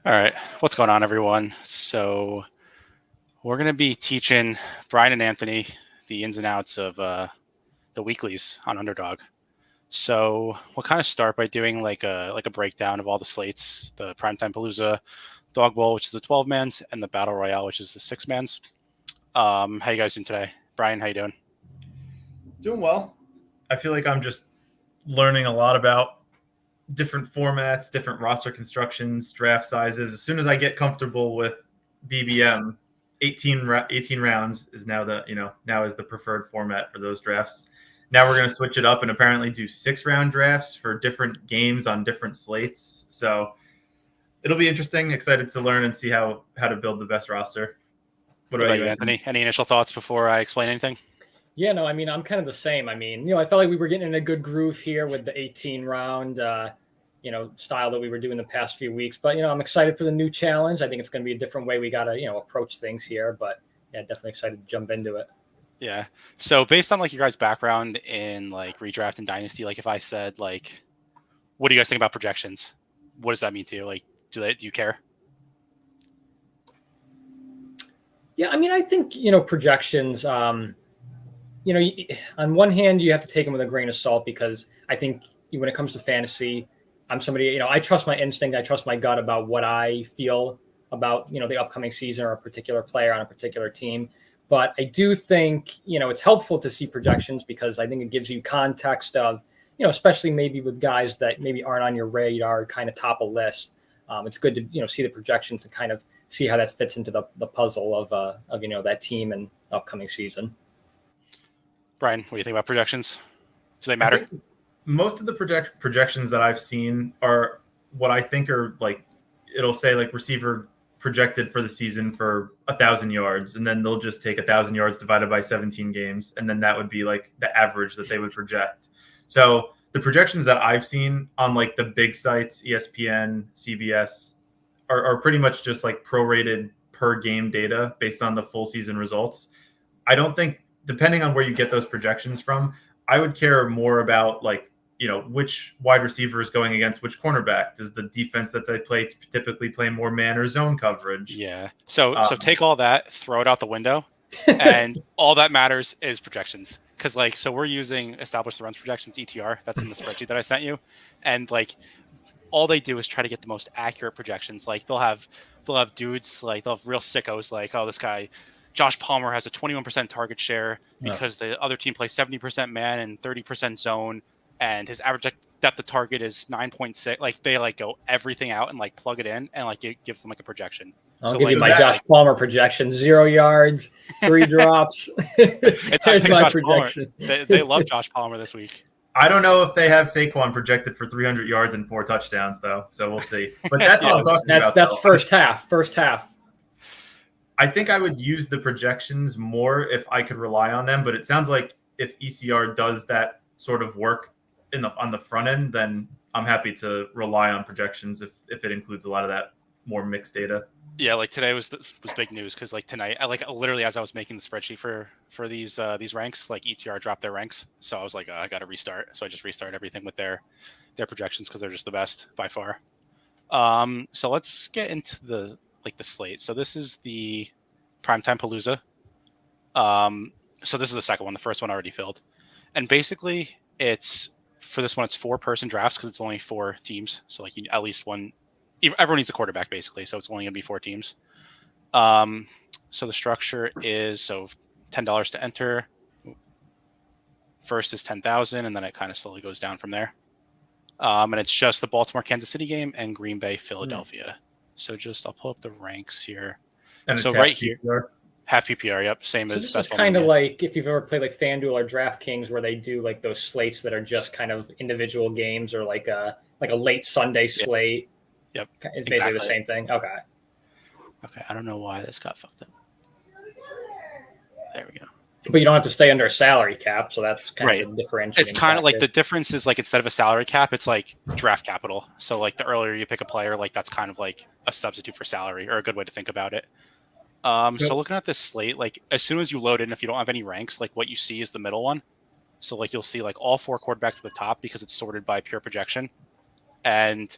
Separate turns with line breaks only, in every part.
All right, what's going on, everyone? So we're going to be teaching Brian and Anthony the ins and outs of the weeklies on Underdog. So we'll kind of start by doing like a breakdown of all the slates: the Primetime Palooza, Dog Bowl, which is the 12 mans, and the Battle Royale, which is the 6 mans. How you guys doing today? Brian, how you doing?
Doing well. I feel like I'm just learning a lot about different formats, different roster constructions, draft sizes. As soon as I get comfortable with BBM, 18 rounds is now is the preferred format for those drafts. Now we're going to switch it up and apparently do 6-round drafts for different games on different slates. So it'll be interesting. Excited to learn and see how to build the best roster.
What about you, Anthony? Any initial thoughts before I explain anything?
Yeah, no, I mean, I'm kind of the same. I mean, I felt like we were getting in a good groove here with the 18-round, style that we were doing the past few weeks. But, I'm excited for the new challenge. I think it's going to be a different way we got to, approach things here. But, yeah, definitely excited to jump into it.
Yeah. So based on, your guys' background in, redraft and dynasty, if I said, what do you guys think about projections? What does that mean to you? Do you care?
Yeah, I mean, I think, projections – on one hand, you have to take them with a grain of salt because I think when it comes to fantasy, I'm somebody, I trust my instinct. I trust my gut about what I feel about, the upcoming season or a particular player on a particular team. But I do think, it's helpful to see projections because I think it gives you context of, especially maybe with guys that maybe aren't on your radar, kind of top a list. It's good to, see the projections and kind of see how that fits into the puzzle of that team and upcoming season.
Brian, what do you think about projections? Do they matter?
Most of the projections that I've seen are what I think are it'll say receiver projected for the season for 1,000 yards, and then they'll just take 1,000 yards divided by 17 games, and then that would be the average that they would project. So the projections that I've seen on the big sites, ESPN, CBS, are pretty much just prorated per game data based on the full season results. I don't think, depending on where you get those projections from, I would care more about which wide receiver is going against which cornerback. Does the defense that they play typically play more man or zone coverage?
Yeah. So take all that, throw it out the window, and all that matters is projections. Because so we're using established the runs projections, ETR. That's in the spreadsheet that I sent you, and all they do is try to get the most accurate projections. They'll have dudes they'll have real sickos oh, this guy Josh Palmer has a 21% target share because the other team plays 70% man and 30% zone, and his average depth of target is 9.6. They go everything out and plug it in, and it gives them a projection.
I'll give you my Josh Palmer projection: 0 yards, 3 drops. There's my projection.
They love Josh Palmer this week.
I don't know if they have Saquon projected for 300 yards and 4 touchdowns, though. So we'll see. But that's all I'm talking about.
That's first half. First half.
I think I would use the projections more if I could rely on them. But it sounds like if ECR does that sort of work on the front end, then I'm happy to rely on projections if it includes a lot of that more mixed data.
Yeah, today was big news because tonight, I literally as I was making the spreadsheet for these ranks, ETR dropped their ranks, so I was I got to restart. So I just restarted everything with their projections because they're just the best by far. So let's get into the slate. So this is the Primetime Palooza. So this is the second one. The first one already filled, and basically it's for this one it's 4-person drafts because it's only 4 teams. So at least one. Everyone needs a quarterback, basically, so it's only going to be 4 teams. So the structure is $10 to enter. First is 10,000, and then it kind of slowly goes down from there. And it's just the Baltimore Kansas City game and Green Bay Philadelphia. So I'll pull up the ranks here.
And
so right here, half PPR. Yep, same as.
This is kind of if you've ever played FanDuel or DraftKings, where they do those slates that are just kind of individual games, or a late Sunday slate.
Yep.
It's basically the same thing. Okay.
I don't know why this got fucked up. There we go.
But you don't have to stay under a salary cap, so that's kind of the differentiating.
It's kind of the difference is instead of a salary cap, it's draft capital. So the earlier you pick a player, that's kind of a substitute for salary, or a good way to think about it. So looking at this slate, as soon as you load in, if you don't have any ranks, what you see is the middle one. So you'll see all 4 quarterbacks at the top because it's sorted by pure projection. And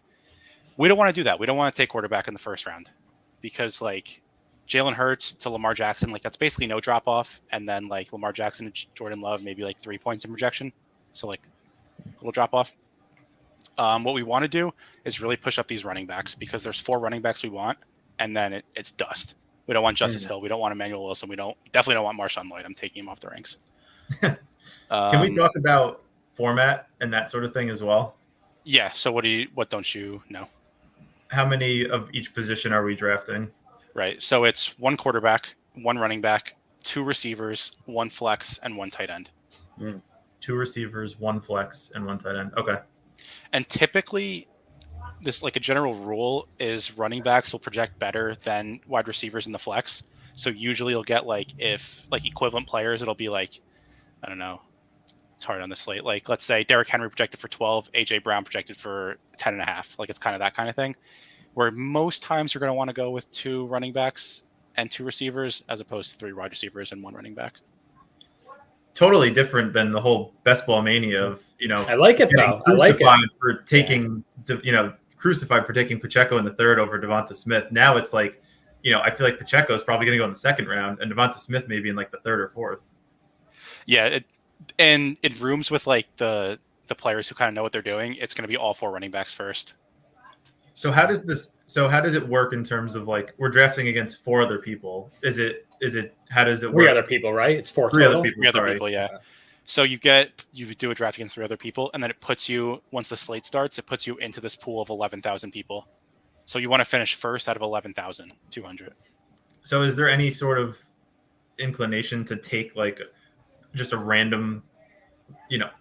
We don't want to do that. We don't want to take quarterback in the first round because like Jalen Hurts to Lamar Jackson, like that's basically no drop off. And then like Lamar Jackson and Jordan Love, maybe like 3 points in projection. So like a little drop off. What we want to do is really push up these running backs because there's 4 running backs we want, and then it's dust. We don't want Justice Hill. We don't want Emmanuel Wilson. Definitely don't want Marshawn Lloyd. I'm taking him off the ranks.
Can we talk about format and that sort of thing as well?
Yeah. So what don't you know?
How many of each position are we drafting?
Right. So it's 1 quarterback, 1 running back, 2 receivers, 1 flex, and 1 tight end.
2 receivers, 1 flex, and 1 tight end. Okay.
And typically, this like a general rule is running backs will project better than wide receivers in the flex. So usually you'll get like if like equivalent players, it'll be like, I don't know. It's hard on the slate. Like let's say Derrick Henry projected for 12, AJ Brown projected for 10.5. Like it's kind of that kind of thing. Where most times you're going to want to go with 2 running backs and 2 receivers as opposed to 3 wide receivers and 1 running back.
Totally different than the whole best ball mania of, I
like it though. I like it
for taking, crucified for taking Pacheco in the 3rd over Devonta Smith. Now it's like, I feel like Pacheco is probably going to go in the 2nd round and Devonta Smith maybe in like the 3rd or 4th.
Yeah. And in rooms with like the players who kind of know what they're doing, it's going to be all 4 running backs first.
So how does it work in terms of like we're drafting against 4 other people? How does it work?
3 other people, right? It's 4
3
total.
other people.
3 other people, yeah. So you do a draft against 3 other people, and then it puts you, once the slate starts, it puts you into this pool of 11,000 people. So you want to finish first out of 11,200.
So is there any sort of inclination to take like just a random,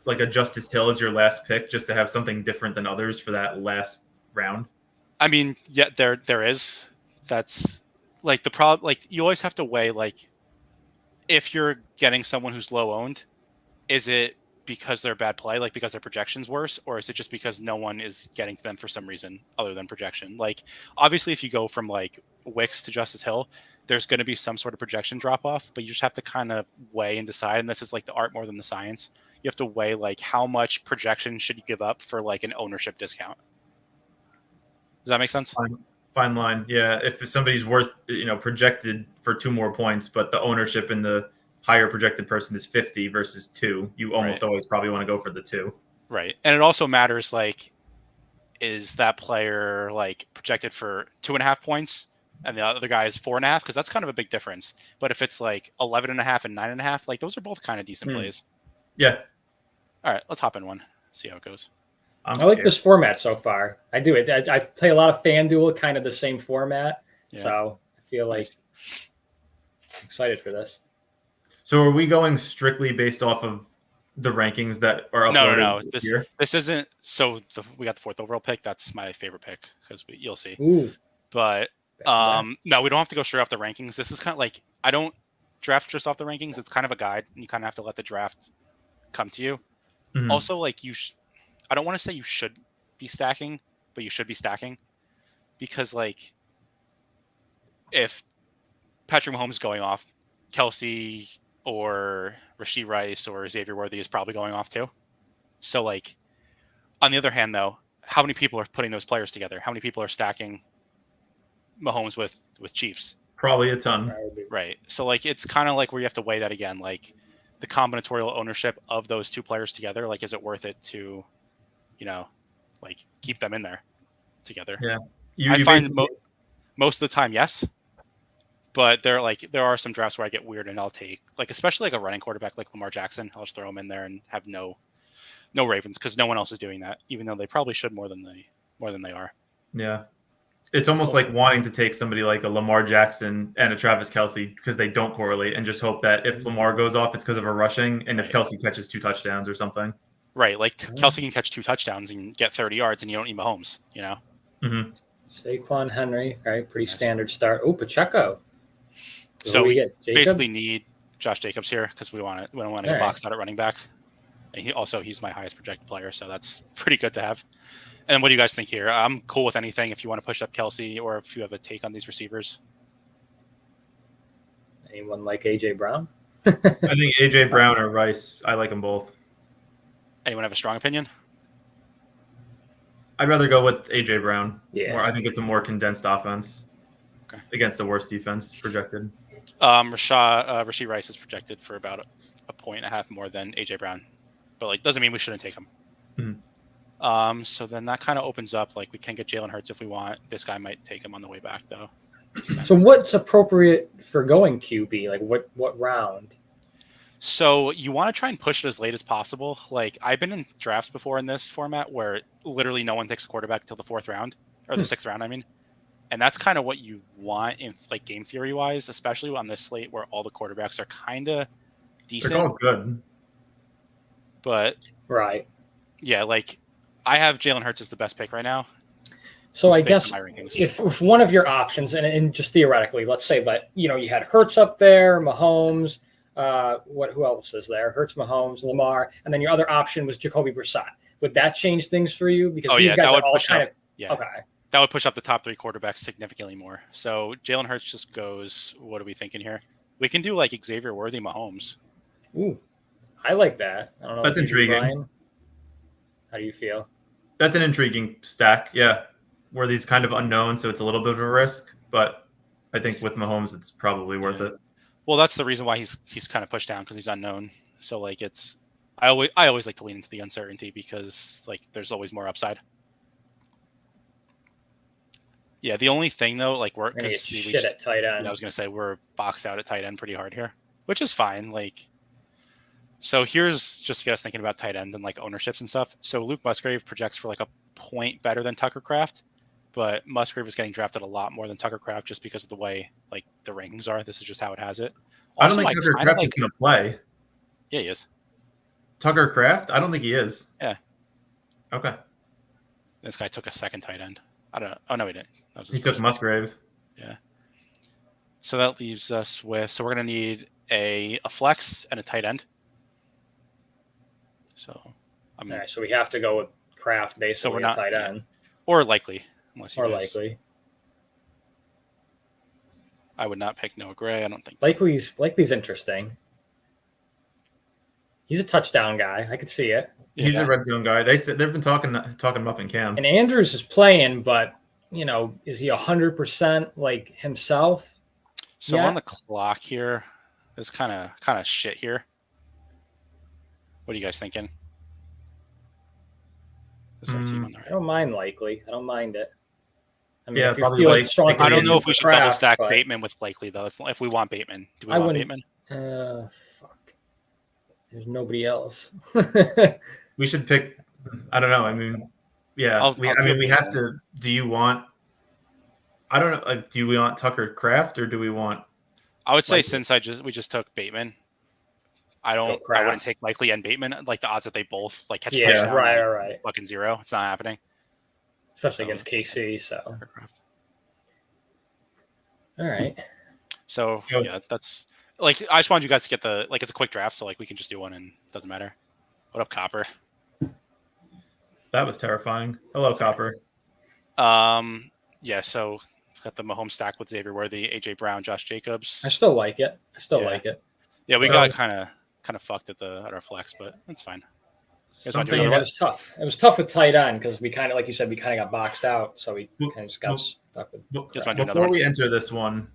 like a Justice Hill as your last pick, just to have something different than others for that last round?
I mean, yeah, there is. That's like the problem. Like you always have to weigh like if you're getting someone who's low owned, is it because they're bad play, like because their projection's worse, or is it just because no one is getting to them for some reason other than projection? Like obviously, if you go from like Wicks to Justice Hill, there's going to be some sort of projection drop off, but you just have to kind of weigh and decide. And this is like the art more than the science. You have to weigh like how much projection should you give up for like an ownership discount. Does that make sense?
Fine line. Yeah. If somebody's worth, projected for 2 more points, but the ownership in the higher projected person is 50 versus 2, you almost always probably want to go for the 2.
Right. And it also matters, like, is that player like projected for 2.5 points and the other guy is 4.5? Because that's kind of a big difference. But if it's like 11.5 and 9.5, like those are both kind of decent plays.
Yeah.
All right, let's hop in one. See how it goes.
I like this format so far. I do it. I play a lot of FanDuel, kind of the same format. Yeah. So I feel like excited for this.
So are we going strictly based off of the rankings that are uploaded?
No. This isn't. So we got the 4th overall pick. That's my favorite pick because you'll see.
Ooh.
But no, we don't have to go straight off the rankings. This is kind of like I don't draft just off the rankings. It's kind of a guide, and you kind of have to let the draft come to you. Mm-hmm. Also, like I don't want to say you should be stacking, but you should be stacking because, like, if Patrick Mahomes is going off, Kelsey or Rashee Rice or Xavier Worthy is probably going off too. So, like, on the other hand, though, how many people are putting those players together? How many people are stacking Mahomes with Chiefs?
Probably a ton.
Right. So, like, it's kind of like where you have to weigh that again. Like, the combinatorial ownership of those 2 players together, like, is it worth it to, like keep them in there together?
Yeah.
I find most of the time, yes. But there are some drafts where I get weird and I'll take like, especially like a running quarterback like Lamar Jackson. I'll just throw him in there and have no Ravens because no one else is doing that, even though they probably should more than they are.
Yeah. It's almost like wanting to take somebody like a Lamar Jackson and a Travis Kelsey because they don't correlate and just hope that if Lamar goes off, it's because of a rushing and if Kelsey catches 2 touchdowns or something.
Right. Like Kelsey can catch 2 touchdowns and get 30 yards and you don't need Mahomes,
Mm-hmm.
Saquon Henry, right? Pretty standard start. Oh, Pacheco.
So we basically need Josh Jacobs here because we don't want to get boxed out at running back. And he's my highest projected player, so that's pretty good to have. And what do you guys think here? I'm cool with anything if you want to push up Kelsey or if you have a take on these receivers.
Anyone like AJ Brown?
I think AJ Brown or Rice. I like them both.
Anyone have a strong opinion?
I'd rather go with AJ Brown.
Yeah.
I think it's a more condensed offense
Okay.
against the worst defense projected.
Rashee Rice is projected for about a point and a half more than AJ Brown, but like doesn't mean we shouldn't take him.
Mm-hmm.
So then that kind of opens up, like we can get Jalen Hurts if we want. This guy might take him on the way back though.
So what's appropriate for going QB? Like what round?
So you want to try and push it as late as possible. Like I've been in drafts before in this format where literally no one takes a quarterback until the 4th round or the 6th round. I mean, and that's kind of what you want in like game theory wise, especially on this slate where all the quarterbacks are kind of decent.
They're all good,
but
right.
Yeah, like I have Jalen Hurts as the best pick right now.
So I guess if one of your options, and just theoretically, let's say that you had Hurts up there, Mahomes. Who else is there? Hurts, Mahomes, Lamar, and then your other option was Jacoby Brissett. Would that change things for you? Because these guys are all kind of okay.
That would push up the top 3 quarterbacks significantly more. So Jalen Hurts just goes. What are we thinking here? We can do like Xavier Worthy, Mahomes.
Ooh, I like that. I don't know.
That's intriguing.
Brian, how do you feel?
That's an intriguing stack. Yeah, Worthy's kind of unknown, so it's a little bit of a risk, but I think with Mahomes, it's probably worth it.
Well, that's the reason why he's kind of pushed down because he's unknown. So like I always like to lean into the uncertainty because like there's always more upside. Yeah, the only thing though, like we're
shit at tight end.
Yeah, I was gonna say we're boxed out at tight end pretty hard here, which is fine. Like, so here's just to get us thinking about tight end and like ownerships and stuff. So Luke Musgrave projects for like a point better than Tucker Kraft. But Musgrave is getting drafted a lot more than Tucker Kraft just because of the way like the rankings are. This is just how it has it.
Also, I don't think Tucker Kraft is going to play.
Yeah, he is.
Tucker Kraft? I don't think he is.
Yeah.
Okay.
This guy took a second tight end. I don't know. Oh, no, he didn't.
He took Musgrave.
Yeah. So that leaves us with, so we're going to need a flex and a tight end. So,
all right, so we have to go with Kraft basically, so we're not tight end.
Or likely.
Likely.
I would not pick Noah Gray. I don't think.
Likely's interesting. He's a touchdown guy. I could see it.
He's a red zone guy. They said they've been talking him up in camp.
And Andrews is playing, but is he 100% like himself?
So on the clock here, it's kind of shit here. What are you guys thinking?
I don't mind Likely. I don't mind it. I mean,
yeah,
if you feel like strong,
I don't know if we should double stack Bateman with Likely though. If we want Bateman, do we want Bateman?
Fuck. There's nobody else.
We should pick. I don't know. I mean, yeah. We have to. Do you want? I don't know. Like, do we want Tucker Kraft or do we want?
I would say since we just took Bateman, I wouldn't take Likely and Bateman. Like the odds that they both like catch a touchdown.
Right.
Fucking zero. It's not happening.
Especially against KC. So. All right.
So yeah, that's like I just wanted you guys to get it's a quick draft, so like we can just do one and it doesn't matter. What up, Copper?
That was terrifying. Hello, Copper.
Yeah. So got the Mahomes stack with Xavier Worthy, AJ Brown, Josh Jacobs.
I still like it. Like it.
Yeah, we got kind of fucked at our flex, but that's fine.
It was tough. It was tough with tight end because we kind of, like you said, we kind of got boxed out, so we kind of just got stuck with.
Before we enter this one,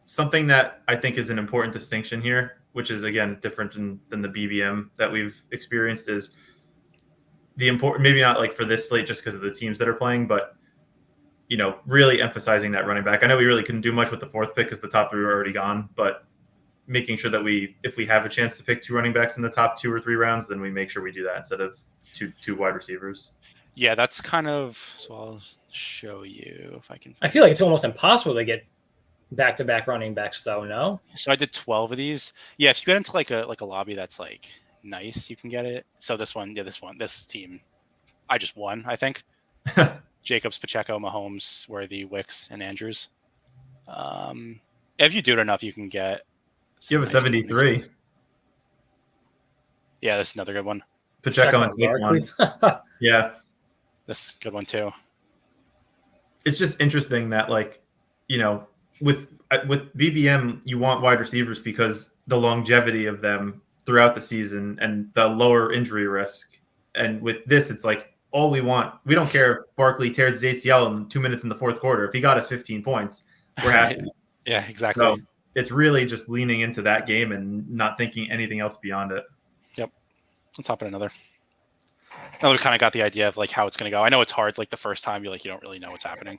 something that I think is an important distinction here, which is again different than the BBM that we've experienced, is the important. Maybe not like for this slate just because of the teams that are playing, but really emphasizing that running back. I know we really couldn't do much with the 4th pick because the top 3 were already gone, but making sure that if we have a chance to pick 2 running backs in the top 2 or 3 rounds, then we make sure we do that instead of two wide receivers.
Yeah, that's kind of. So I'll show you if I can.
I feel like it's almost impossible to get back-to-back running backs, though. No.
So I did 12 of these. Yeah, if you get into like a lobby that's like nice, you can get it. So this team, I just won. I think. Jacobs, Pacheco, Mahomes, Worthy, Wicks, and Andrews. If you do it enough, you can get.
You have a 73.
Yeah, this is another good one.
Pacheco and Saquon. Yeah.
This is a good one too.
It's just interesting that with BBM, you want wide receivers because the longevity of them throughout the season and the lower injury risk. And with this, it's like all we want. We don't care if Barkley tears his ACL in 2 minutes in the fourth quarter. If he got us 15 points, we're happy.
Yeah, exactly.
So it's really just leaning into that game and not thinking anything else beyond it.
Yep. Let's hop in another. Now we kind of got the idea of like how it's going to go. I know it's hard. Like the first time, you don't really know what's happening.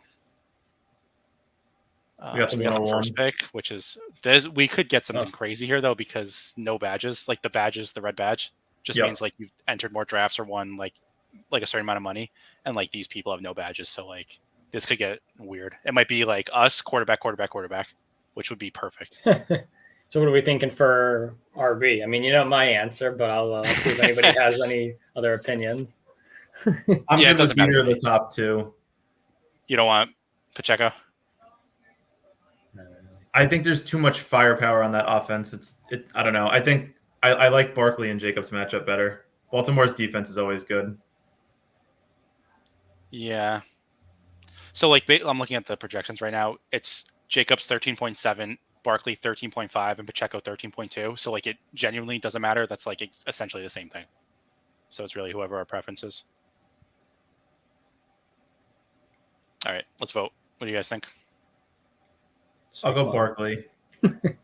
We got
so we got the first pick, which is we could get something crazy here though, because no badges. Like the badges, the red badge just means like you've entered more drafts or won like a certain amount of money, and like these people have no badges. So like this could get weird. It might be like us quarterback, which would be perfect.
So what are we thinking for RB? I mean, you know my answer, but I'll see if anybody has any other opinions.
I'm
it
good
doesn't
with either
matter.
of the top two.
You don't want Pacheco?
I think there's too much firepower on that offense. I don't know. I think I like Barkley and Jacobs matchup better. Baltimore's defense is always good.
Yeah. So like I'm looking at the projections right now. It's Jacobs 13.7, Barkley 13.5, and Pacheco 13.2. So like it genuinely doesn't matter. That's like essentially the same thing. So it's really whoever our preference is. All right, let's vote. What do you guys think?
I'll go Barkley.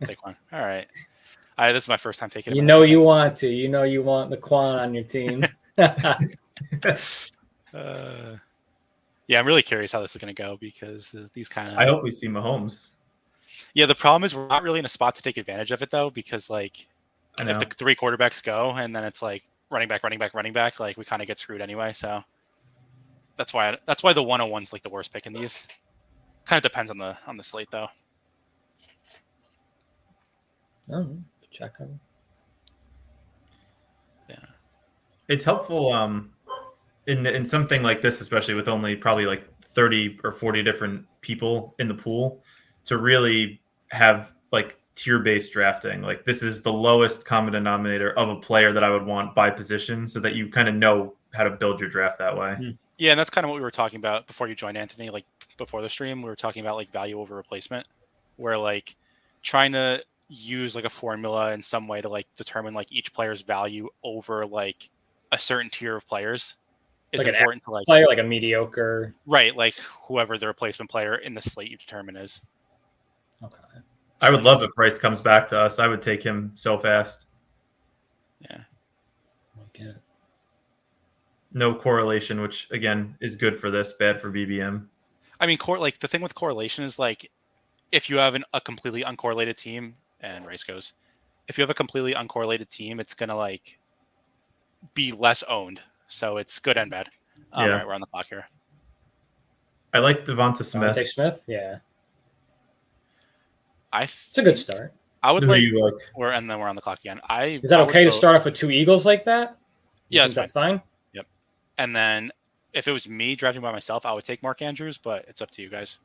Take one. All right. This is my first time taking it.
You know you want to. You know you want the Quan on your team.
Yeah, I'm really curious how this is going to go because these kind of.
I hope we see Mahomes.
Yeah, the problem is we're not really in a spot to take advantage of it though, because like if the three quarterbacks go and then it's like running back, like we kind of get screwed anyway. So that's why the 101's like the worst pick in these. Kind of depends on the slate though.
Oh, check on.
Yeah,
it's helpful in something like this, especially with only probably like 30 or 40 different people in the pool, to really have like tier-based drafting. Like this is the lowest common denominator of a player that I would want by position, so that you kind of know how to build your draft that way.
Yeah, and that's kind of what we were talking about before you joined, Anthony. Like before the stream, we were talking about like value over replacement, where like trying to use like a formula in some way to like determine like each player's value over like a certain tier of players is
like
important to like
player, like a mediocre,
right? Like whoever the replacement player in the slate you determine is.
Okay.
I would love if Rice comes back to us. I would take him so fast.
Yeah.
I get it.
No correlation, which again is good for this, bad for BBM.
I mean, like the thing with correlation is like if you have a completely uncorrelated team, and Rice goes, if you have a completely uncorrelated team, it's gonna like be less owned. So it's good and bad. All right, we're on the clock here.
I like Devonta Smith.
Devonta Smith, yeah.
It's
a good start.
I would
Who
like,
do you like?
and then we're on the clock again.
Is that okay to start off with two Eagles like that?
Yeah,
that's fine.
Yep. And then if it was me drafting by myself, I would take Mark Andrews, but it's up to you guys.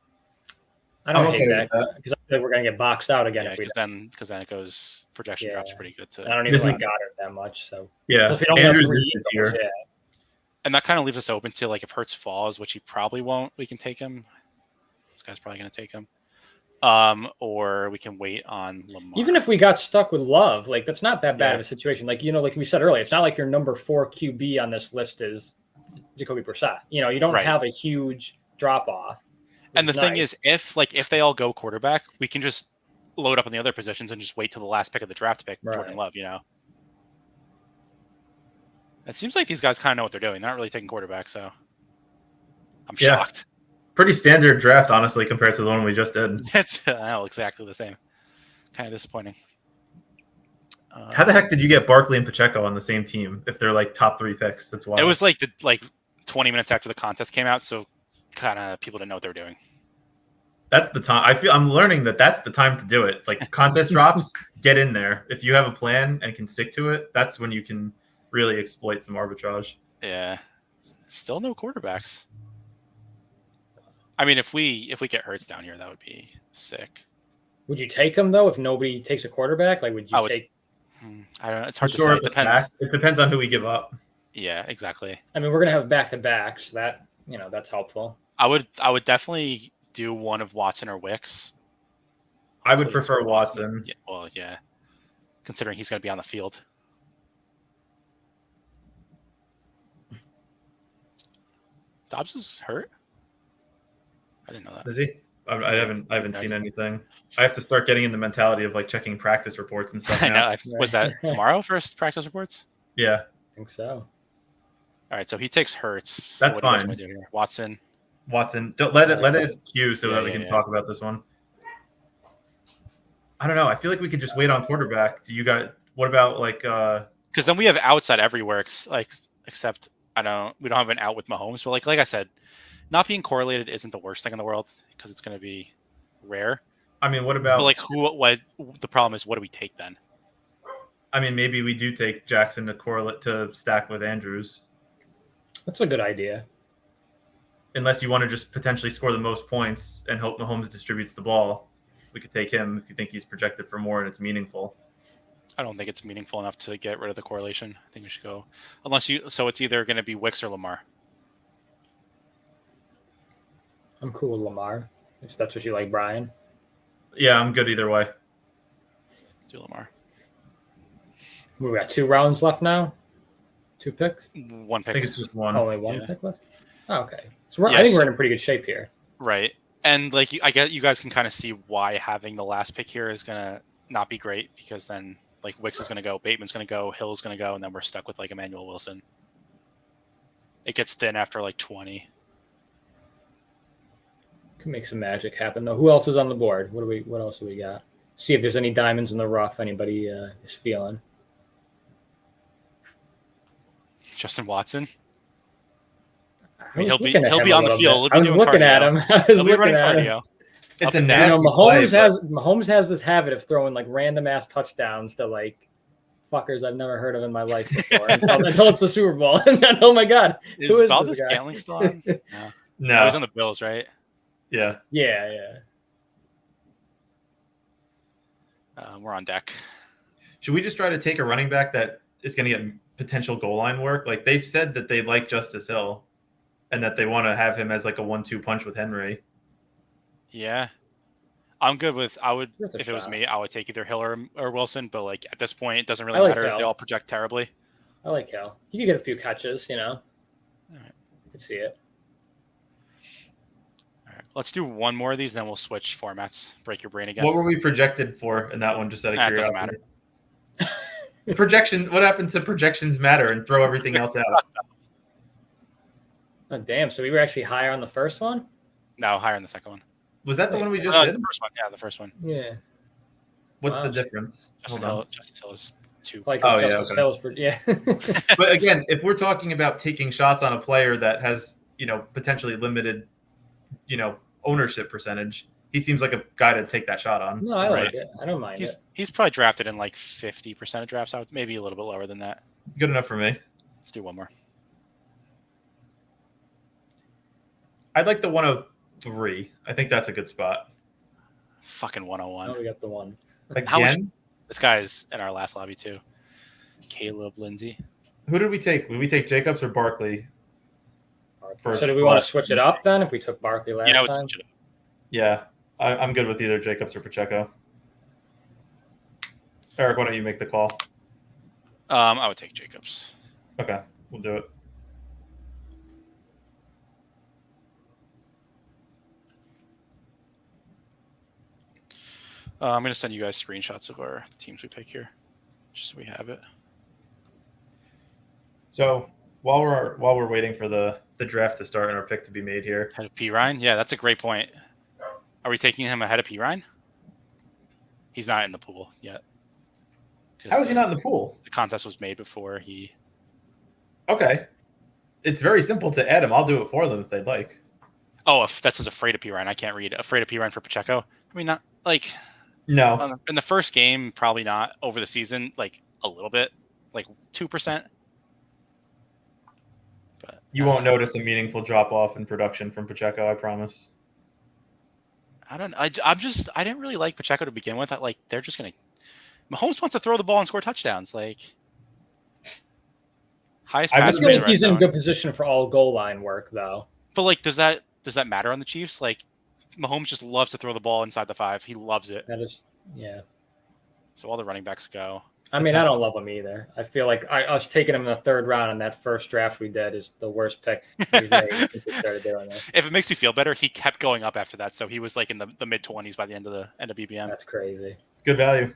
I don't hate that because I feel like we're gonna get boxed out again.
Yeah, because then it goes projection drops pretty good too.
I don't even like Goddard that much, so
yeah.
We don't
Andrews
have
is the tier.
yeah.
And that kind of leaves us open to like if Hurts falls, which he probably won't, we can take him. This guy's probably gonna take him. Or we can wait on Lamar.
Even if we got stuck with Love, like that's not that bad of a situation. Like like we said earlier, it's not like your number 4 QB on this list is Jacoby Brissett. You don't have a huge drop off.
And the thing is, if they all go quarterback, we can just load up on the other positions and just wait till the last pick of the draft to pick Jordan Love. It seems like these guys kind of know what they're doing. They're not really taking quarterback, so I'm shocked.
Pretty standard draft, honestly, compared to the one we just did.
It's exactly the same. Kind of disappointing.
How the heck did you get Barkley and Pacheco on the same team if they're like top 3 picks? That's why.
It was like 20 minutes after the contest came out, so kind of people didn't know what they were doing.
That's the time. I'm learning that's the time to do it. Like contest drops, get in there. If you have a plan and can stick to it, that's when you can really exploit some arbitrage.
Yeah. Still no quarterbacks. I mean, if we get Hurts down here, that would be sick.
Would you take him though if nobody takes a quarterback? Like, would you take?
I don't know. It's hard to say. It depends.
It depends on who we give up.
Yeah, exactly.
I mean, we're gonna have back-to-backs. That that's helpful.
I would definitely do one of Watson or Wicks.
I would prefer Watson.
Yeah, well, yeah, considering he's going to be on the field. Dobbs is hurt. I didn't know that.
Is he? I haven't seen anything. I have to start getting in the mentality of like checking practice reports and stuff
I
now.
know. Was that tomorrow? First practice reports.
Yeah,
I think so.
All right, so he takes Hurts.
That's
what do you guys
fine.
want to do here? Watson.
Don't let it queue so that we can
Yeah.
talk about this one. I don't know. I feel like we could just wait on quarterback. Do you guys? What about like?
Because then we have outside everywhere, except we don't have an out with Mahomes. But like I said, not being correlated isn't the worst thing in the world because it's going to be rare.
I mean, what about?
But like what the problem is? What do we take then?
I mean, maybe we do take Jackson to correlate to stack with Andrews.
That's a good idea.
Unless you want to just potentially score the most points and hope Mahomes distributes the ball, we could take him if you think he's projected for more and it's meaningful.
I don't think it's meaningful enough to get rid of the correlation. I think we should go so it's either going to be Wicks or Lamar.
I'm cool with Lamar, if that's what you like, Brian.
Yeah, I'm good either way.
Do Lamar.
We got 2 rounds left now. 2 picks.
1
I
pick.
think it's just one.
Only 1 pick left. Oh, okay. So I
Yes.
think we're in pretty good shape here.
Right. And like I guess you guys can kind of see why having the last pick here is gonna not be great because then like Wicks is gonna go, Bateman's gonna go, Hill's gonna go, and then we're stuck with like Emmanuel Wilson. It gets thin after like 20.
Could make some magic happen though. Who else is on the board? What else do we got? See if there's any diamonds in the rough anybody is feeling.
Justin Watson.
I was
he'll
looking at him
be
a
on the
little
field.
bit. I was looking at him. I was
He'll be
looking
running
at him.
cardio.
It's a
Up and
nasty
down.
Mahomes has this habit of throwing like random ass touchdowns to like fuckers I've never heard of in my life before until it's the Super Bowl. And then, oh my god,
Is
who is
Valdez
this guy?
Scantling still on? No.
No.
He was on the Bills, right?
Yeah.
Yeah.
We're on deck.
Should we just try to take a running back that is going to get potential goal line work? Like they've said that they like Justice Hill and that they want to have him as like a 1-2 punch with Henry.
Yeah. I'm good with.
That's a
if it was
shot.
me, I would take either Hill or Wilson. But like at this point, it doesn't really
I like
matter if
Hill.
they all project terribly.
I like Hill. He could get a few catches, you know.
All right.
You can see it.
All right. Let's do one more of these, then we'll switch formats. Break your brain again.
What were we projected for in that one? Just out of
It doesn't
curiosity. Projection. What happens to projections matter and throw everything else out?
Oh damn! So we were actually higher on the first one.
No, higher in the second one.
Was that the one we just
The
did?
first one. Yeah, the first one.
Yeah.
What's
Wow.
the difference?
Justice
Hold on.
Hill. Justice Hill is 2.
Like
Oh, yeah,
Justice
okay.
Hill's yeah.
But again, if we're talking about taking shots on a player that has, potentially limited, ownership percentage, he seems like a guy to take that shot on.
No, I
Right.
like it. I don't mind it.
He's probably drafted in like 50% of drafts. Maybe a little bit lower than that.
Good enough for me.
Let's do one more.
I'd like the 103. I think that's a good spot.
Fucking 101.
Oh, we got the one.
How much-
Again,
This guy's in our last lobby too. Caleb Lindsay.
who did we take? Did we take Jacobs or Barkley? First
So do we want to
spot.
switch it up then? If we took Barkley last
Yeah, I would
time,
switch it up.
Yeah, I'm good with either Jacobs or Pacheco. Eric, why don't you make the call?
I would take Jacobs.
Okay, we'll do it.
I'm going to send you guys screenshots of the teams we pick here, just so we have it.
So while we're waiting for the draft to start and our pick to be made here,
Ahead of P. Ryan? Yeah, that's a great point. Are we taking him ahead of P. Ryan? He's not in the pool yet. 'Cause
how is he not in the pool?
The contest was made before he.
Okay, it's very simple to add him. I'll do it for them if they'd like.
Oh, if that says afraid of P. Ryan, I can't read. Afraid of P. Ryan for Pacheco. I mean, not like
No,
in the first game, probably not. Over the season, like a little bit, like 2%. But
you won't notice a meaningful drop off in production from Pacheco. I promise.
I don't. I didn't really like Pacheco to begin with. They're just gonna. Mahomes wants to throw the ball and score touchdowns. Like highest
I
I
passer
feel
in
like
the red
he's in
zone.
good position for all goal line work, though.
But like, does that matter on the Chiefs? Like, Mahomes just loves to throw the ball inside the 5. He loves it.
That is, yeah.
So all the running backs go.
I mean, I don't love him either. I feel like us taking him in the third round in that first draft we did is the worst pick we've made since we started doing this.
If it makes you feel better, he kept going up after that, so he was like in the mid-20s by the end of BBM.
That's crazy.
It's good value.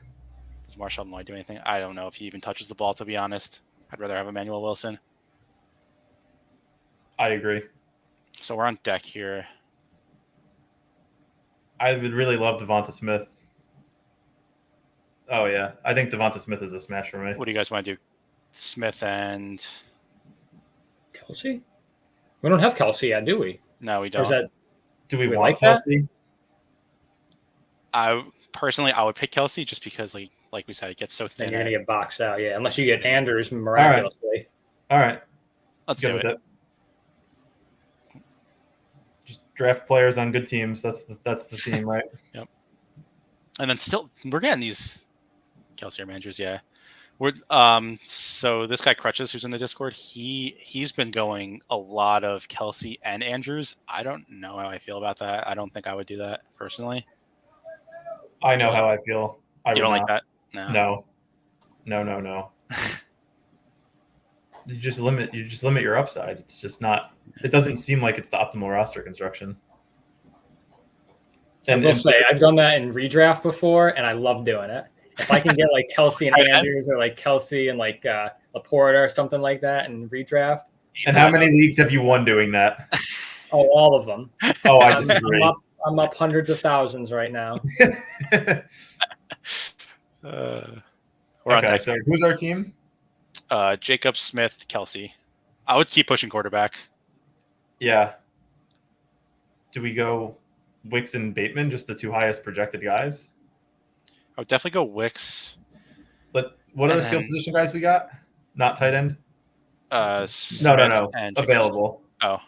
Does Marshall Lloyd do anything? I don't know if he even touches the ball, to be honest. I'd rather have Emmanuel Wilson.
I agree.
So we're on deck here.
I would really love Devonta Smith. Oh, yeah. I think Devonta Smith is a smash for me.
What do you guys want to do? Smith and
Kelsey? We don't have Kelsey yet, do we?
No, we
Or is
don't.
that
Do we
We
want
like that?
Kelsey?
I would pick Kelsey just because, like we said, it gets so
then
thin.
you're gonna get boxed out? Yeah, unless you get Andrews miraculously.
All right.
Let's
Good
do
with
it.
it. Just draft players on good teams. That's the theme, right?
And then still, we're getting these Kelsey or managers. Yeah, we're So this guy Crutches, who's in the Discord, he's been going a lot of Kelsey and Andrews. I don't know how I feel about that. I don't think I would do that personally.
I know how I feel. I
You
would
don't
not.
like that?
No. You just limit your upside. It's just not. It doesn't seem like it's the optimal roster construction.
I will say I've done that in redraft before, and I love doing it. If I can get like Kelsey and Andrews, or like Kelsey and like Laporta or something like that in redraft.
And how many leagues have you won doing that?
Oh, all of them.
Oh, I disagree.
I'm up hundreds of thousands right now.
We're on
Okay,
deck.
so who's our team?
Jacob, Smith, Kelsey. I would keep pushing quarterback.
Yeah. Do we go Wicks and Bateman, just the two highest projected guys?
I would definitely go Wicks.
But what are the
And
skill
then-
position guys we got? Not tight end?
Smith
No.
and Jacobs.
Available.
Oh.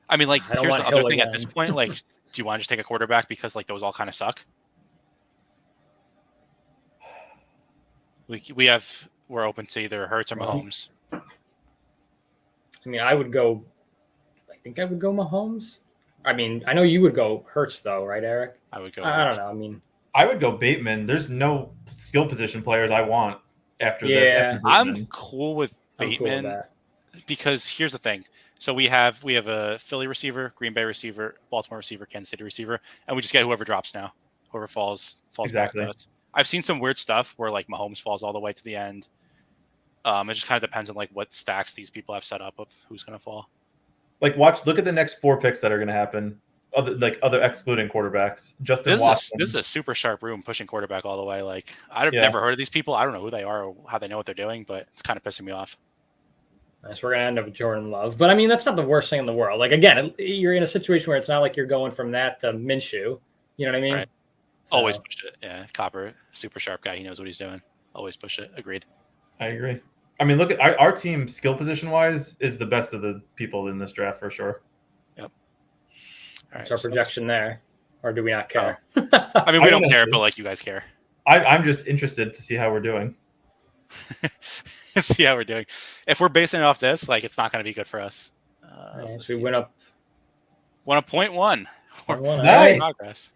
I mean, like,
I don't
here's the
want
other
Hill
thing at
again.
this point. Like, do you want to just take a quarterback because, like, those all kind of suck? We're open to either Hurts or Mahomes.
I mean, I think I would go Mahomes. I mean, I know you would go Hurts though, right, Eric?
I would go.
I
Hurts.
don't know. I mean,
I would go Bateman. There's no skill position players I want after
Yeah.
I'm cool with
I'm cool with
Bateman
that.
because here's the thing. So we have a Philly receiver, Green Bay receiver, Baltimore receiver, Kansas City receiver, and we just get whoever drops now, whoever falls
Exactly.
back to us. I've seen some weird stuff where like Mahomes falls all the way to the end. It just kind of depends on like what stacks these people have set up of who's going to fall.
look at the next 4 picks that are going to happen. Other excluding quarterbacks. Justin Watson.
This is a super sharp room pushing quarterback all the way. Like I've
Yeah.
never heard of these people. I don't know who they are or how they know what they're doing, but it's kind of pissing me off.
Nice. We're gonna end up with Jordan Love, but I mean, that's not the worst thing in the world. Like again, you're in a situation where it's not like you're going from that to Minshew. You know what I mean?
Right.
So,
Always push it. Yeah, Copper, super sharp guy. He knows what he's doing. Always push it. Agreed.
I agree. I mean, look at our team skill position wise is the best of the people in this draft for sure.
All right.
What's our projection there, or do we not care?
I mean, we
I
don't
don't
care,
know.
but like you guys care.
I'm just interested to see how we're doing.
See how we're doing. If we're basing it off this, like it's not going to be good for us.
So we went up
1.1. We're
1-1.
Nice.
progress.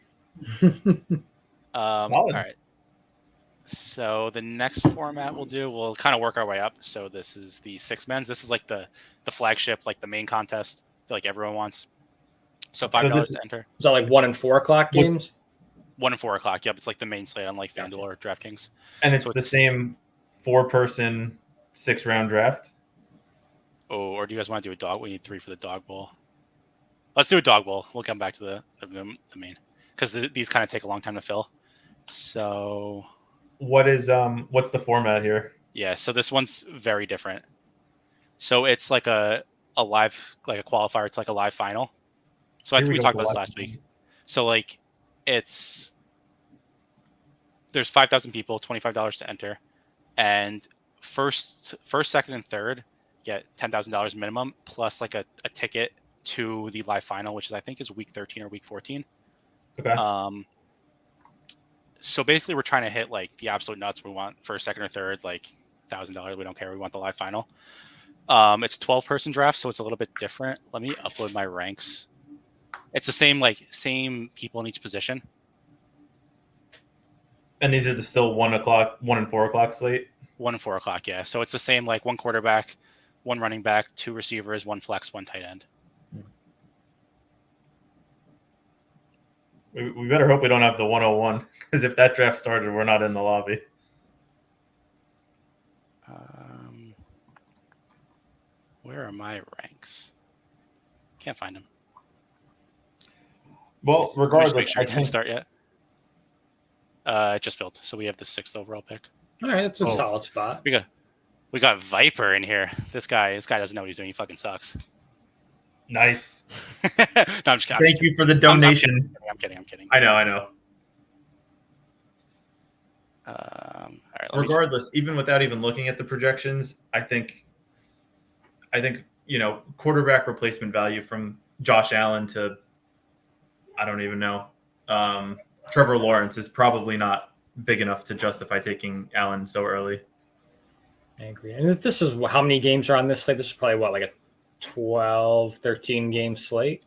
All right. So the next format we'll kind of work our way up. So this is the 6 men's. This is like the flagship, like the main contest that like everyone wants. So $5 to enter.
Is that like 1 and 4 o'clock games?
1 and 4 o'clock. Yep, it's like the main slate, unlike FanDuel or DraftKings.
And it's
So
the same 4-person 6-round draft.
Oh, or do you guys want to do a dog? We need 3 for the dog bowl. Let's do a dog bowl. We'll come back to the main because these kind of take a long time to fill. So
What's the format here?
yeah, so this one's very different. So it's like a live, like a qualifier. It's like a live final. So I think we talked about this last week. So like there's 5,000 people, $25 to enter, and first, second, and third get $10,000 minimum plus like a ticket to the live final, which is I think is week 13 or week 14.
Okay.
So basically, we're trying to hit like the absolute nuts. We want first, second, or third, like $1,000. We don't care. We want the live final. It's 12-person draft, so it's a little bit different. Let me upload my ranks. It's the same people in each position.
And these are the still 1 and 4 o'clock slate.
1 and 4 o'clock, yeah. So it's the same, like 1 quarterback, 1 running back, 2 receivers, 1 flex, 1 tight end.
We better hope we don't have the 101, because if that draft started, we're not in the lobby.
Where are my ranks? Can't find them.
Well, regardless,
make sure
I
it didn't
think
start yet. It just filled, so we have the 6th overall pick.
All right, that's a solid spot.
We got Viper in here. This guy doesn't know what he's doing. He fucking sucks.
Nice.
No, I'm just kidding.
Thank you for the donation.
I'm kidding.
I know.
All right,
Regardless, even without even looking at the projections, I think quarterback replacement value from Josh Allen to I don't even know Trevor Lawrence is probably not big enough to justify taking Allen so early.
I agree. And if this is how many games are on this slate? This is probably like a 12, 13 game slate.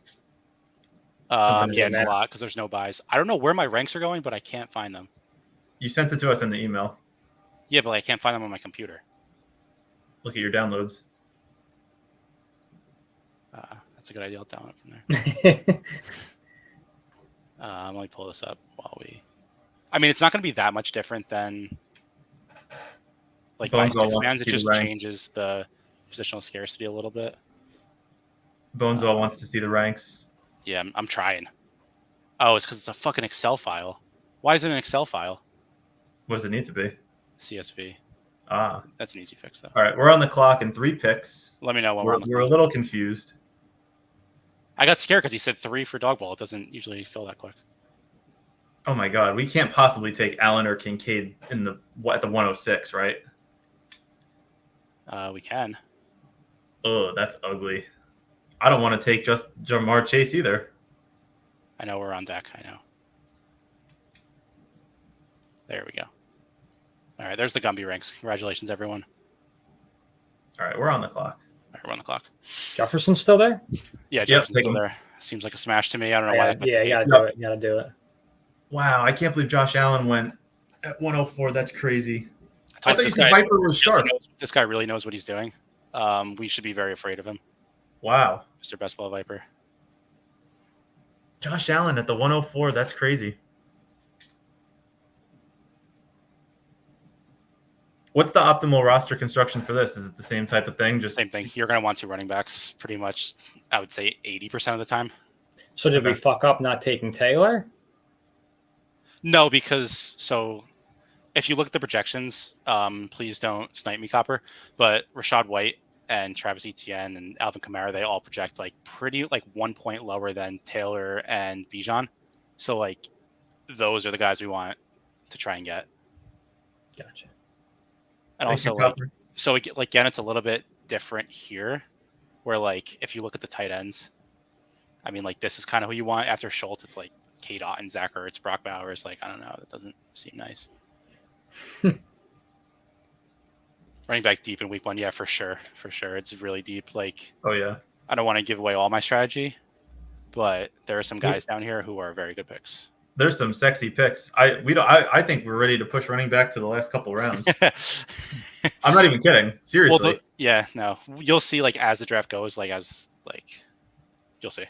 Yeah, it's a lot because there's no buys. I don't know where my ranks are going, but I can't find them.
You sent it to us in the email.
Yeah, but I can't find them on my computer.
Look at your downloads.
That's a good idea. I'll download it from there. Let me pull this up while we. I mean, it's not going to be that much different than like by 6 fans. It just changes the positional scarcity a little bit.
Boneswell wants to see the ranks.
Yeah, I'm trying. Oh, it's because it's a fucking Excel file. Why is it an Excel file?
What does it need to be?
CSV.
That's
an easy fix, though.
All right, we're on the clock in 3 picks.
Let me know when
we're a little confused.
I got scared because he said 3 for dog ball. It doesn't usually fill that quick.
Oh my god, we can't possibly take Allen or Kincaid at the 106, right?
We can.
Oh, that's ugly. I don't want to take just Jamar Chase either.
I know we're on deck. I know. There we go. All right, there's the Gumby ranks. Congratulations, everyone.
All right, we're on the clock.
All right, we're on the clock.
Jefferson's still there?
Yeah, Jefferson's still there. Seems like a smash to me. I don't know why.
You gotta do it.
Wow, I can't believe Josh Allen went at 104. That's crazy. I thought you said Viper was sharp.
This guy really knows what he's doing. We should be very afraid of him.
Wow.
Mr. Best Ball Viper.
Josh Allen at the 104. That's crazy. What's the optimal roster construction for this? Is it the same type of thing? Just
same thing. You're going to want 2 running backs pretty much, I would say 80% of the time.
So did we fuck up not taking Taylor?
No, because if you look at the projections, please don't snipe me, Copper, but Rashad White and Travis Etienne and Alvin Kamara, they all project pretty 1 point lower than Taylor and Bijan. So those are the guys we want to try and get.
Gotcha.
And also again, it's a little bit different here where if you look at the tight ends, I mean, this is kind of who you want after Schultz. It's K. Dot, Zach Ertz, Brock Bowers. I don't know. That doesn't seem nice. Running back deep in week 1. Yeah, for sure. It's really deep.
Oh yeah.
I don't want to give away all my strategy, but there are some guys down here who are very good picks.
There's some sexy picks. I think we're ready to push running back to the last couple rounds. I'm not even kidding. Seriously.
Well, no. You'll see as the draft goes, you'll see.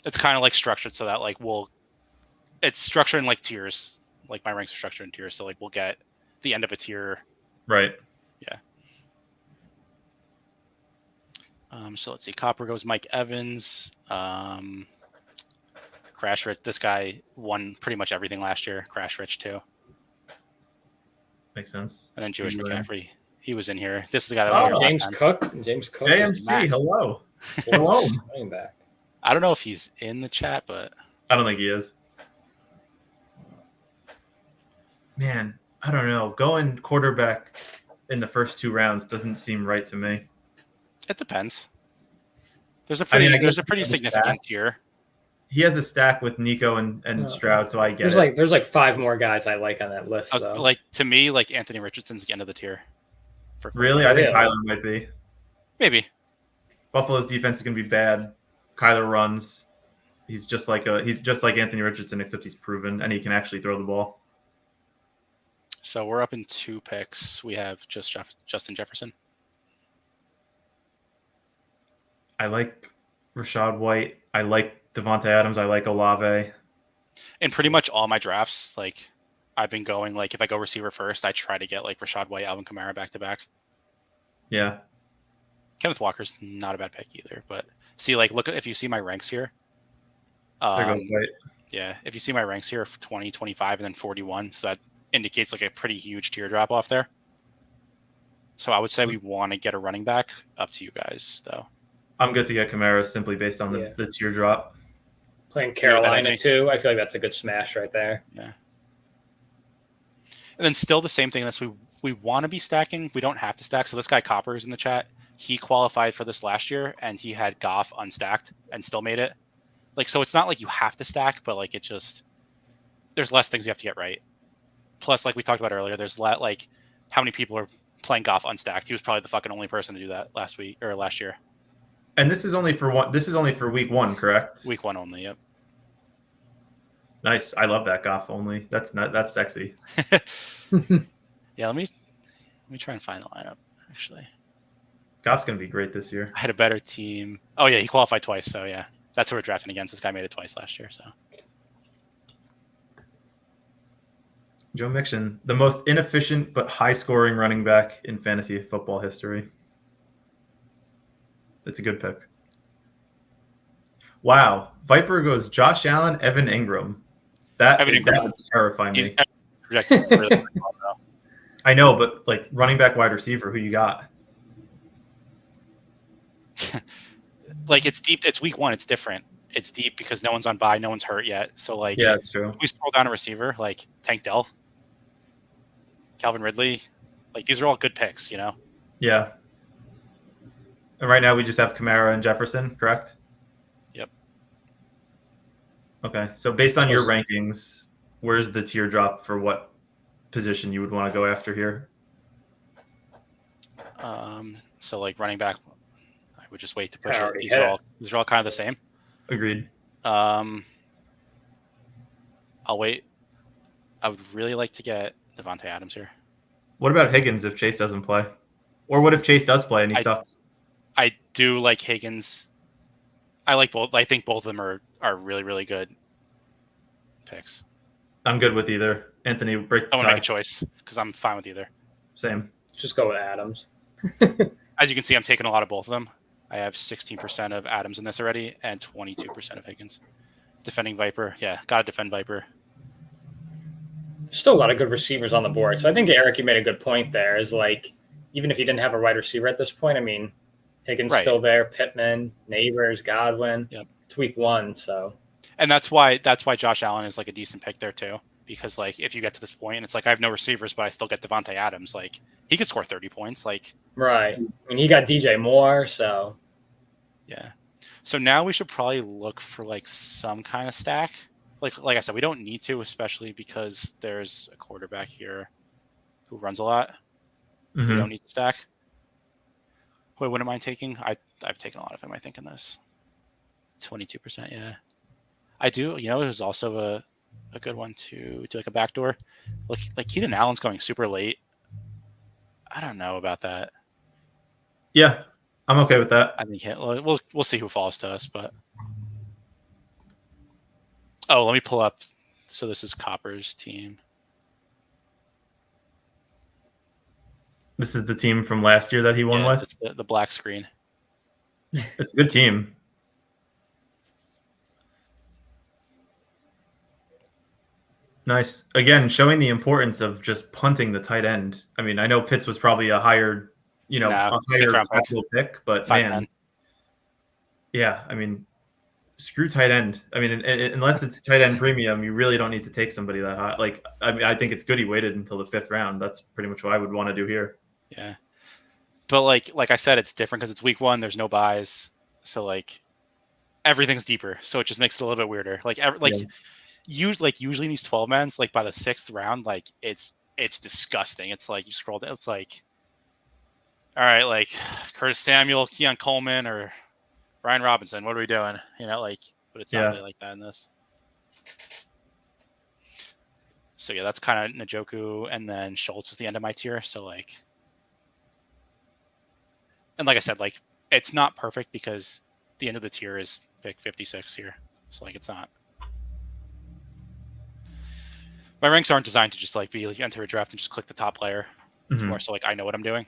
It's kind of structured so that it's structured in tiers. My ranks are structured in tiers, so we'll get the end of a tier.
Right.
Yeah. So let's see. Copper goes Mike Evans. Crash Rich. This guy won pretty much everything last year. Crash Rich too.
Makes sense.
And then Jewish McCaffrey. He was in here. This is the guy that was
James Cook. James Cook.
JMC. Hello. Hello.
Running back.
I don't know if he's in the chat, but
I don't think he is. Man, I don't know. Going quarterback in the first 2 rounds doesn't seem right to me.
It depends. There's a pretty significant tier.
He has a stack with Nico and Stroud, so I get
it. There's 5 more guys I like on that list.
To me, Anthony Richardson's the end of the tier.
Really? I think Kyler might be.
Maybe.
Buffalo's defense is going to be bad. Kyler runs. He's just like Anthony Richardson, except he's proven and he can actually throw the ball.
So we're up in 2 picks. We have just Justin Jefferson.
I like Rashad White. I like Devontae Adams. I like Olave.
In pretty much all my drafts, like I've been going like if I go receiver first, I try to get like Rashad White, Alvin Kamara back to back.
Yeah.
Kenneth Walker's not a bad pick either, but see, like, look, if you see my ranks here,
There goes White.
yeah, if you see my ranks here, 20, 25, and then 41, so that indicates like a pretty huge tier drop off there. So I would say we want to get a running back. Up to you guys, though.
I'm good to get Kamara simply based on the tier drop.
Playing Carolina too, I feel like that's a good smash right there.
Yeah. And then still the same thing. That's we want to be stacking. We don't have to stack. So this guy Copper is in the chat. He qualified for this last year, and he had Goff unstacked and still made it. Like, so it's not like you have to stack, but like it just there's less things you have to get right. Plus, like we talked about earlier, there's like how many people are playing Goff unstacked. He was probably the fucking only person to do that last year.
And this is only for one. This is only for week 1, correct?
Week 1 only. Yep.
Nice. I love that Goff only. That's sexy.
Yeah. Let me try and find the lineup. Actually,
Goff's gonna be great this year.
I had a better team. Oh yeah, he qualified twice. So yeah, that's who we're drafting against. This guy made it twice last year. So
Joe Mixon, the most inefficient but high-scoring running back in fantasy football history. It's a good pick. Wow. Viper goes Josh Allen, Evan Ingram. That would terrify me.
Projected really well, though.
I know, but like running back, wide receiver, who you got?
Like it's deep. It's week 1. It's different. It's deep because no one's on bye. No one's hurt yet. So like,
yeah, that's true.
We scroll down a receiver like Tank Dell, Calvin Ridley. Like these are all good picks, you know?
Yeah. And right now we just have Kamara and Jefferson, correct?
Yep.
Okay. So based on your rankings, where's the tier drop for what position you would want to go after here?
So like running back, I would just wait to push it. These are all kind of the same.
Agreed.
I'll wait. I would really like to get Devontae Adams here.
What about Higgins if Chase doesn't play? Or what if Chase does play and he sucks?
I do like Higgins. I like both. I think both of them are really, really good picks.
I'm good with either. Anthony, break the tie.
I want to make a choice because I'm fine with either.
Same.
Just go with Adams.
As you can see, I'm taking a lot of both of them. I have 16% of Adams in this already and 22% of Higgins. Defending Viper. Yeah, got to defend Viper.
Still a lot of good receivers on the board. So I think, Eric, you made a good point there. Is like, even if you didn't have a wide receiver at this point, I mean, Higgins still there, Pittman, Neighbors, Godwin.
Yep.
It's week 1, so.
And that's why Josh Allen is like a decent pick there too. Because like if you get to this point and it's like I have no receivers, but I still get Devontae Adams, like he could score 30 points. Like
right. I mean, he got DJ Moore, so
yeah. So now we should probably look for like some kind of stack. Like I said, we don't need to, especially because there's a quarterback here who runs a lot. Mm-hmm. We don't need to stack. Wait, what am I taking? I've taken a lot of him, I think, in this. 22%, yeah. I do. You know, there's also a good one to do like a backdoor. Like Keenan Allen's going super late. I don't know about that.
Yeah, I'm okay with that.
I think we'll see who falls to us, but let me pull up. So this is Copper's team.
This is the team from last year that he won with?
It's the black screen.
It's a good team. Nice. Again, showing the importance of just punting the tight end. I mean, I know Pitts was probably a higher pick, but man. Yeah, I mean, screw tight end. I mean, unless it's tight end premium, you really don't need to take somebody that high. Like, I mean, I think it's good he waited until the 5th round. That's pretty much what I would want to do here.
Yeah. But like I said, it's different because it's week 1. There's no buys. So like everything's deeper. So it just makes it a little bit weirder. Usually in these 12 mans, like by the 6th round, like it's disgusting. It's like you scroll down, it's like, all right, like Curtis Samuel, Keon Coleman, or Ryan Robinson. What are we doing? You know, like, but it's not really like that in this. So yeah, that's kind of Njoku, and then Schultz is the end of my tier. So like, and like I said, like it's not perfect because the end of the tier is pick 56 here. So like it's not. My ranks aren't designed to just like be like enter a draft and just click the top player. It's more so like I know what I'm doing.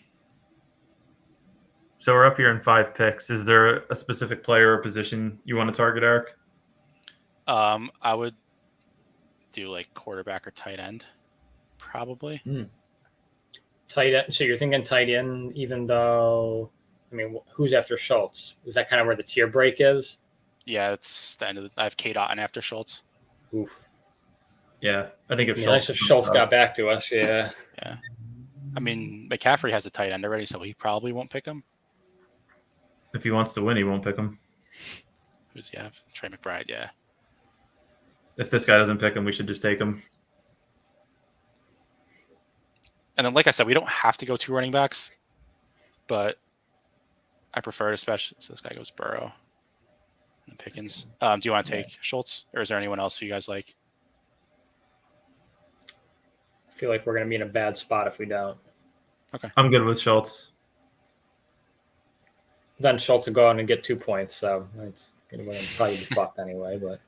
So we're up here in 5 picks. Is there a specific player or position you want to target, Eric?
I would do like quarterback or tight end, probably.
Tight end. So you're thinking tight end, even though, I mean, who's after Schultz? Is that kind of where the tier break is?
Yeah, it's the end of I have K. Dotton after Schultz.
Oof.
Yeah, I think if
Schultz got back to us, yeah.
Yeah. I mean, McCaffrey has a tight end already, so he probably won't pick him.
If he wants to win, he won't pick him.
Who's he have? Trey McBride, yeah.
If this guy doesn't pick him, we should just take him.
And then, like I said, we don't have to go 2 running backs, but I prefer it, especially so this guy goes Burrow and Pickens. Do you want to take Schultz, or is there anyone else who you guys like?
I feel like we're going to be in a bad spot if we don't.
Okay.
I'm good with Schultz.
Then Schultz will go on and get 2 points, so it's going to probably be fucked anyway. But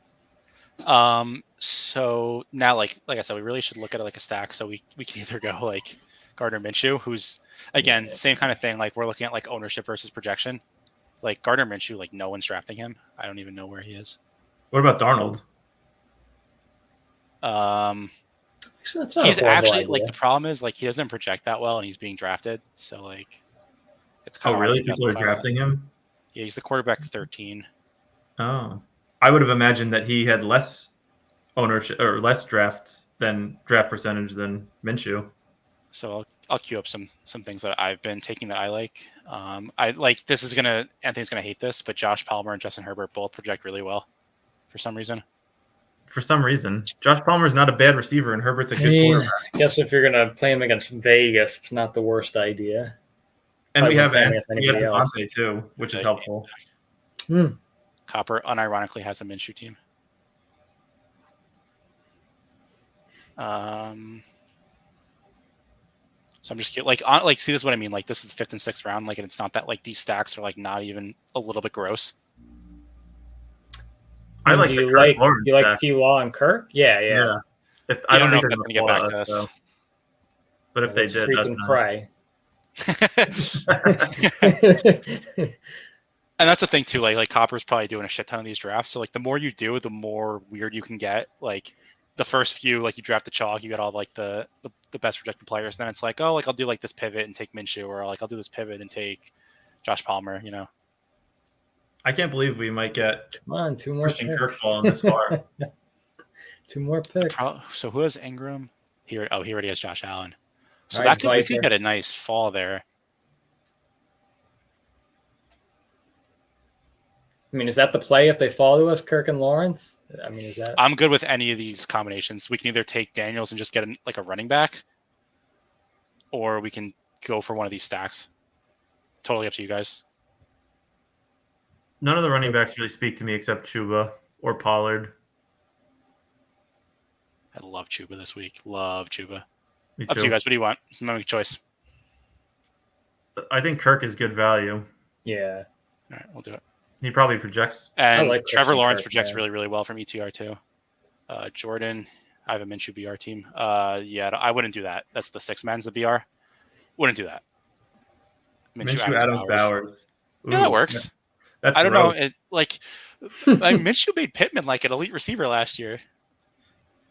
so now, like I said, we really should look at it like a stack. So we can either go like Gardner Minshew, who's again same kind of thing. Like we're looking at like ownership versus projection. Like Gardner Minshew, like no one's drafting him. I don't even know where he is.
What about Darnold?
He's actually idea. Like the problem is like he doesn't project that well, and he's being drafted. So like, it's kind of
really people are drafting him.
Yeah, he's the quarterback 13.
Oh, I would have imagined that he had less ownership or less draft percentage than Minshew.
So I'll queue up some things that I've been taking that I like. I like this is Anthony's gonna hate this, but Josh Palmer and Justin Herbert both project really well for some reason.
Josh Palmer's not a bad receiver, and Herbert's a good quarterback.
I guess if you're going to play him against Vegas, it's not the worst idea.
And we have Devontae too, which is helpful.
Copper unironically has a Minshew team. So I'm just like see, this is what I mean. Like this is the 5th and 6th round. Like, and it's not that like these stacks are like not even a little bit gross.
Do you like T-Law and Kirk? Yeah.
I don't think they're going to get back to us. So. But if they did,
freaking pray.
And that's the thing too. Like Copper's probably doing a shit ton of these drafts. So like the more you do, the more weird you can get. Like the first few, like you draft the chalk, you get all like the best projected players. Then it's like, oh, like I'll do like this pivot and take Minshew, or like I'll do this pivot and take Josh Palmer. You know.
I can't believe we might get
2 more picks.
Kirk falling this far.
2 more picks.
So who has Ingram? Here, he already has Josh Allen. So we could get a nice fall there.
I mean, is that the play if they fall to us, Kirk and Lawrence? I mean, is that?
I'm good with any of these combinations. We can either take Daniels and just get a running back, or we can go for one of these stacks. Totally up to you guys.
None of the running backs really speak to me except Chuba or Pollard.
I love Chuba this week. Love Chuba.
Up
to you guys. What do you want? Make a choice.
I think Kirk is good value.
Yeah.
All right, we'll do it.
He probably projects.
And like Trevor Lawrence projects really, really well from ETR too. Jordan, I have a Minshew BR team. Yeah, I wouldn't do that. That's the 6-man's the BR. Wouldn't do that.
Minshew Adams Bowers.
Ooh, yeah, that works.
That's
I don't
gross.
know. Minshew made Pittman like an elite receiver last year.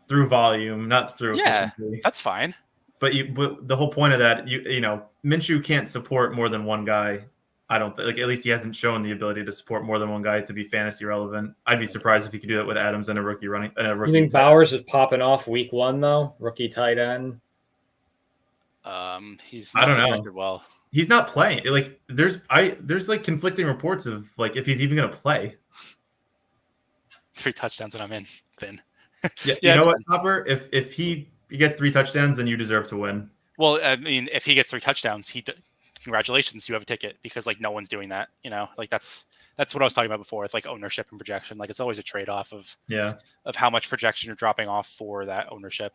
Through volume, not through efficiency.
That's fine.
But the whole point of that, you know, Minshew can't support more than one guy. I don't think, at least he hasn't shown the ability to support more than one guy to be fantasy relevant. I'd be surprised if he could do that with Adams and a rookie running. You
think Bowers is popping off week 1 though? Rookie tight end.
He's not projected well.
He's not playing. Like there's like conflicting reports of like if he's even going to play.
3 touchdowns and I'm in. Thin.
Yeah, you know what, Hopper? If he gets 3 touchdowns, then you deserve to win.
Well, I mean, if he gets 3 touchdowns, congratulations, you have a ticket, because like no one's doing that. You know, like that's what I was talking about before. It's like ownership and projection. Like it's always a trade-off of how much projection you're dropping off for that ownership.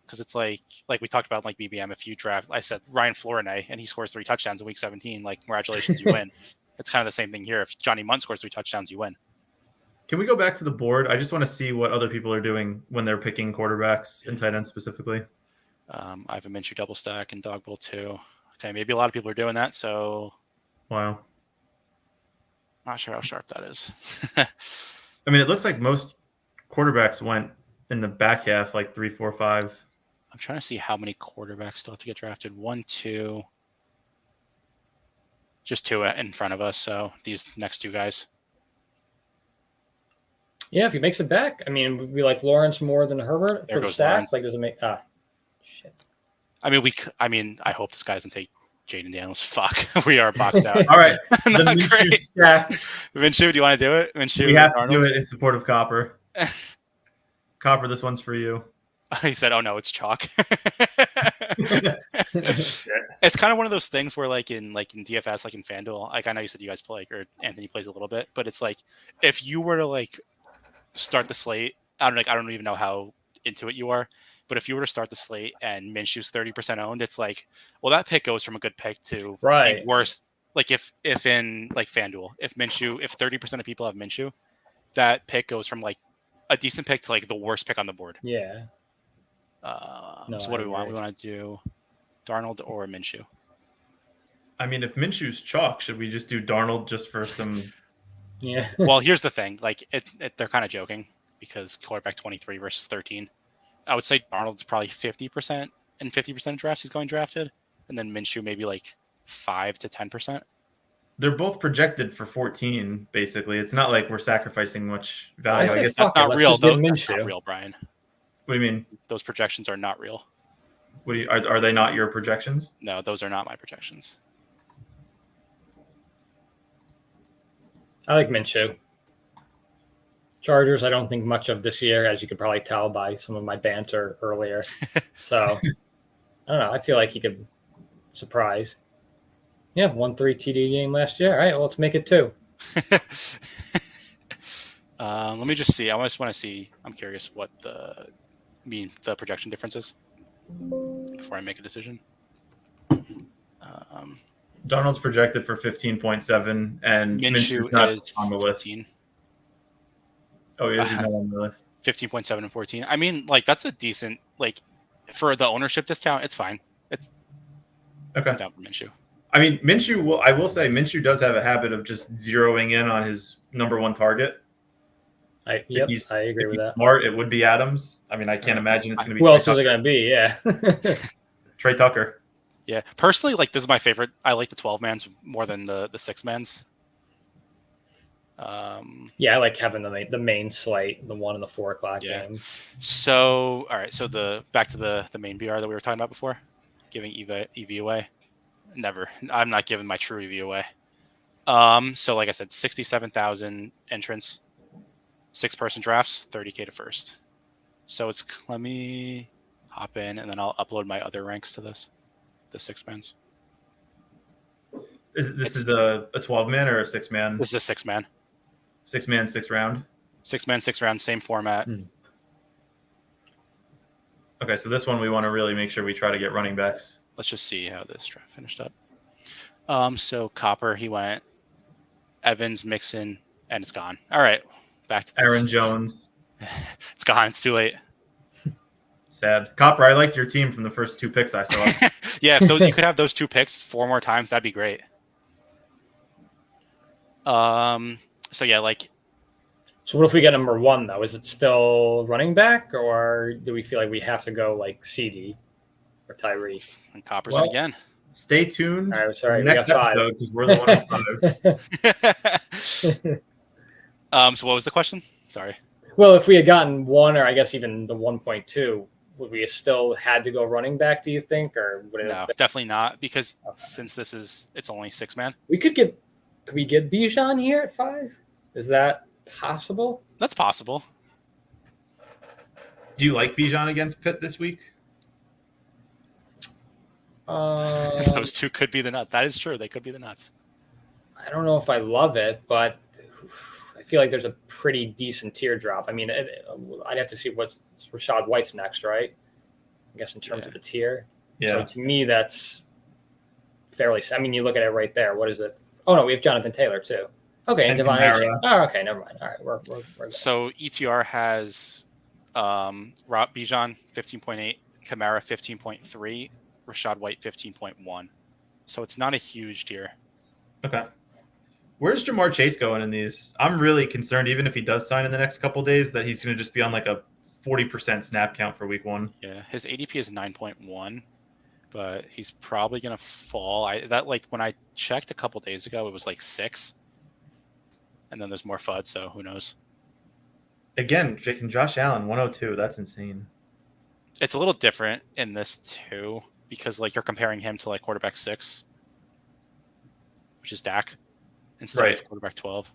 because it's like we talked about like BBM. If you draft, I said Ryan Florinay and he scores 3 touchdowns in week 17, like congratulations, you win. It's kind of the same thing here. If Johnny Mundt scores 3 touchdowns, you win.
Can we go back to the board? I just want to see what other people are doing when they're picking quarterbacks and tight ends specifically.
I have a Minshew double stack and Dog Bowl too. Okay, maybe a lot of people are doing that. So,
wow,
not sure how sharp that is.
I mean, it looks like most quarterbacks went in the back half, like 3, 4, 5.
I'm trying to see how many quarterbacks still have to get drafted. 1, 2, just 2 in front of us. So these next 2 guys.
Yeah, if he makes it back, I mean, we like Lawrence more than Herbert
There
for the
goes
stack.
Lawrence.
Like, does it make shit?
I mean, I hope this guy doesn't take Jaden Daniels. Fuck, we are boxed out.
All right, the
Not
Minshew
great.
stack.
Minshew, do you want to do it? Minshew,
We have to
Darnold?
do it in support of Copper. Copper, this one's for you.
He said, "Oh no, it's chalk." It's kind of one of those things where, like in DFS, like in FanDuel, like I know you said you guys play, or Anthony plays a little bit, but it's like if you were to like start the slate, I don't even know how into it you are, but if you were to start the slate and Minshew's 30% owned, it's like, well, that pick goes from a good pick to
Right.
the worst. Like if in like FanDuel, if 30% of people have Minshew, that pick goes from like a decent pick to like the worst pick on the board.
Yeah. No,
So what
I
do we want?
agree.
We want to do Darnold or Minshew?
I mean, if Minshew's chalk, should we just do Darnold just for some?
Yeah.
Well, here's the thing. Like they're kind of joking because quarterback 23 versus 13. I would say Darnold's probably 50% and 50% of drafts he's going drafted, and then Minshew maybe like 5 to 10%.
They're both projected for 14. Basically, it's not like we're sacrificing much value.
I say
I guess
fuck
That's not
let's
real.
just get
Though. That's
Minshew.
not real, Brian.
What do you mean?
Those projections are not real.
What do you, are they not your projections?
No, those are not my projections.
I like Minshew. Chargers, I don't think much of this year, as you could probably tell by some of my banter earlier. So, I don't know. I feel like he could surprise. Yeah, 1-3 TD game last year. All right, well, let's make it 2.
Let me just see. I just want to see. I'm curious what the projection difference is before I make a decision.
Darnold's projected for 15.7, and Minshew's not
Minshew is
on the list.
15.
Oh, he is not on the list.
15.7 and 14. I mean, like that's a decent like for the ownership discount. It's fine. It's
Okay.
down for Minshew.
I mean, Minshew. I will say Minshew does have a habit of just zeroing in on his number one target.
I agree
If
with
he's
that.
smart, it would be Adams. I mean, I can't imagine it's going to be.
Who
Trey
else is
Tucker.
it going to be? Yeah.
Trey Tucker.
Yeah, personally, like this is my favorite. I like the 12-mans more than the 6-mans.
Yeah, I like having the main slate, the 1 and the 4 o'clock
Yeah.
game.
So, all right. So back to the main BR that we were talking about before, giving EV away. Never. I'm not giving my true EV away. So like I said, 67,000 entrants, 6-person drafts, 30K to first. So let me hop in and then I'll upload my other ranks to this, the 6-mans.
This is a 12-man or a 6-man?
This is a 6-man.
6-man, 6-round.
6-man, 6-round, same format.
Okay, so this one we want to really make sure we try to get running backs.
Let's just see how this draft finished up. So Copper, he went Evans, Mixon, and it's gone. All right, back to this.
Aaron Jones.
It's gone. It's too late.
Sad. Copper, I liked your team from the first 2 picks I saw.
Yeah, if you could have those 2 picks 4 more times, that'd be great. So yeah, like.
So what if we get number 1 though? Is it still running back, or do we feel like we have to go like CD or Tyree?
And Copper's
Well,
in again.
Stay tuned.
All right, sorry,
for the
we
next
got 5.
episode because we're the one on 5.
So what was the question? Sorry.
Well, if we had gotten 1, or I guess even the 1.2, would we have still had to go running back? Do you think, or would it?
No, definitely not, because since it's only 6-man.
Could we get Bijan here at 5? Is that possible?
That's possible.
Do you like Bijan against Pitt this week?
Those 2 could be the nuts. That is true. They could be the nuts.
I don't know if I love it, but I feel like there's a pretty decent teardrop. I mean, I'd have to see what Rashad White's next, right? I guess, in terms of the tier.
Yeah.
So to me, that's fairly. I mean, you look at it right there. What is it? Oh no, we have Jonathan Taylor too. Okay, and Devon Achane. Oh, okay, never mind. All right, we're good.
So ETR has Rob Bijan 15.8, Kamara 15.3, Rashad White 15.1. So it's not a huge tier.
Okay. Where's Jamar Chase going in these? I'm really concerned, even if he does sign in the next couple of days, that he's going to just be on like a 40% snap count for week 1.
Yeah, his ADP is 9.1, but he's probably going to fall. When I checked a couple days ago, it was like 6. And then there's more FUD, so who knows?
Again, Josh Allen, 102. That's insane.
It's a little different in this too, because like you're comparing him to like quarterback 6, which is Dak, instead of quarterback 12.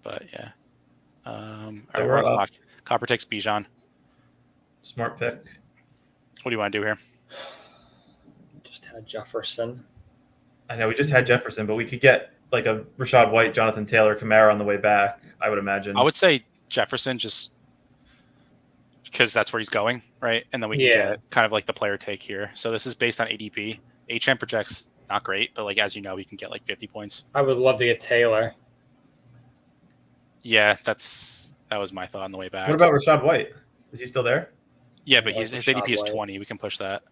But yeah. All right, we're on the clock. Copper takes Bijan.
Smart pick.
What do you want to do here?
Just had Jefferson.
I know we just had Jefferson, but we could get like a Rashad White, Jonathan Taylor, Kamara on the way back, I would imagine.
I would say Jefferson just because that's where he's going, right? And then we can get kind of like the player take here. So this is based on ADP. HM projects not great, but like as you know, we can get like 50 points.
I would love to get Taylor.
Yeah, that was my thought on the way back.
What about Rashad White? Is he still there?
Yeah, but his ADP is 20. We can push that.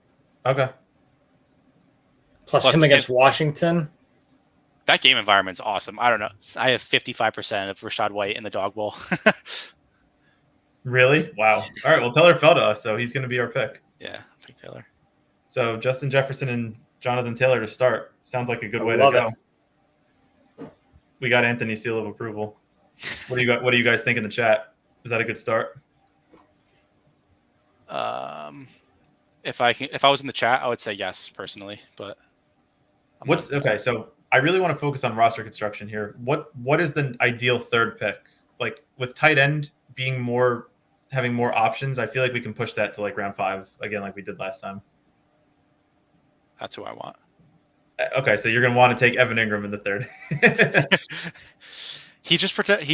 Okay.
Plus him against Washington.
That game environment's awesome. I don't know. I have 55% of Rashad White in the dog bowl.
Really? Wow. All right. Well, Taylor fell to us, so he's going to be our pick.
Yeah, pick Taylor.
So Justin Jefferson and Jonathan Taylor to start. Sounds like a good way to go. We got Anthony's seal of approval. What do you guys think in the chat? Is that a good start?
If I was in the chat, I would say yes personally, but
okay? So I really want to focus on roster construction here. What is the ideal third pick? Like with tight end having more options, I feel like we can push that to like round 5 again, like we did last time.
That's who I want.
Okay, so you're gonna want to take Evan Ingram in the third.
He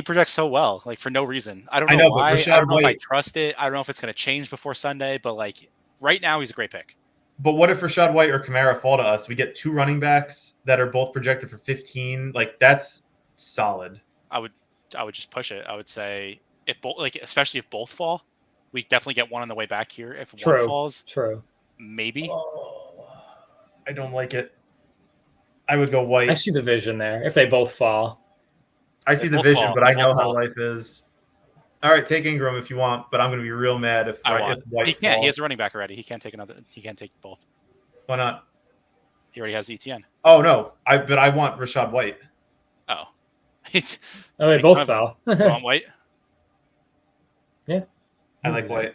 projects so well, like for no reason. I don't know why. I don't know if I trust it. I don't know if it's going to change before Sunday, but like right now, he's a great pick.
But what if Rashad White or Kamara fall to us? We get 2 running backs that are both projected for 15. Like that's solid.
I would just push it. I would say especially if both fall, we definitely get one on the way back here. If one falls, maybe.
Oh, I don't like it. I would go White.
I see the vision there. If they both fall.
I see the vision, but I know how life is. All right, take Ingram if you want, but I'm going to be real mad if White
He can't. He has a running back already. He can't take both.
Why not?
He already has ETN.
Oh no, but I want Rashad White.
Oh,
they both fell.
You want White?
Yeah,
I like White.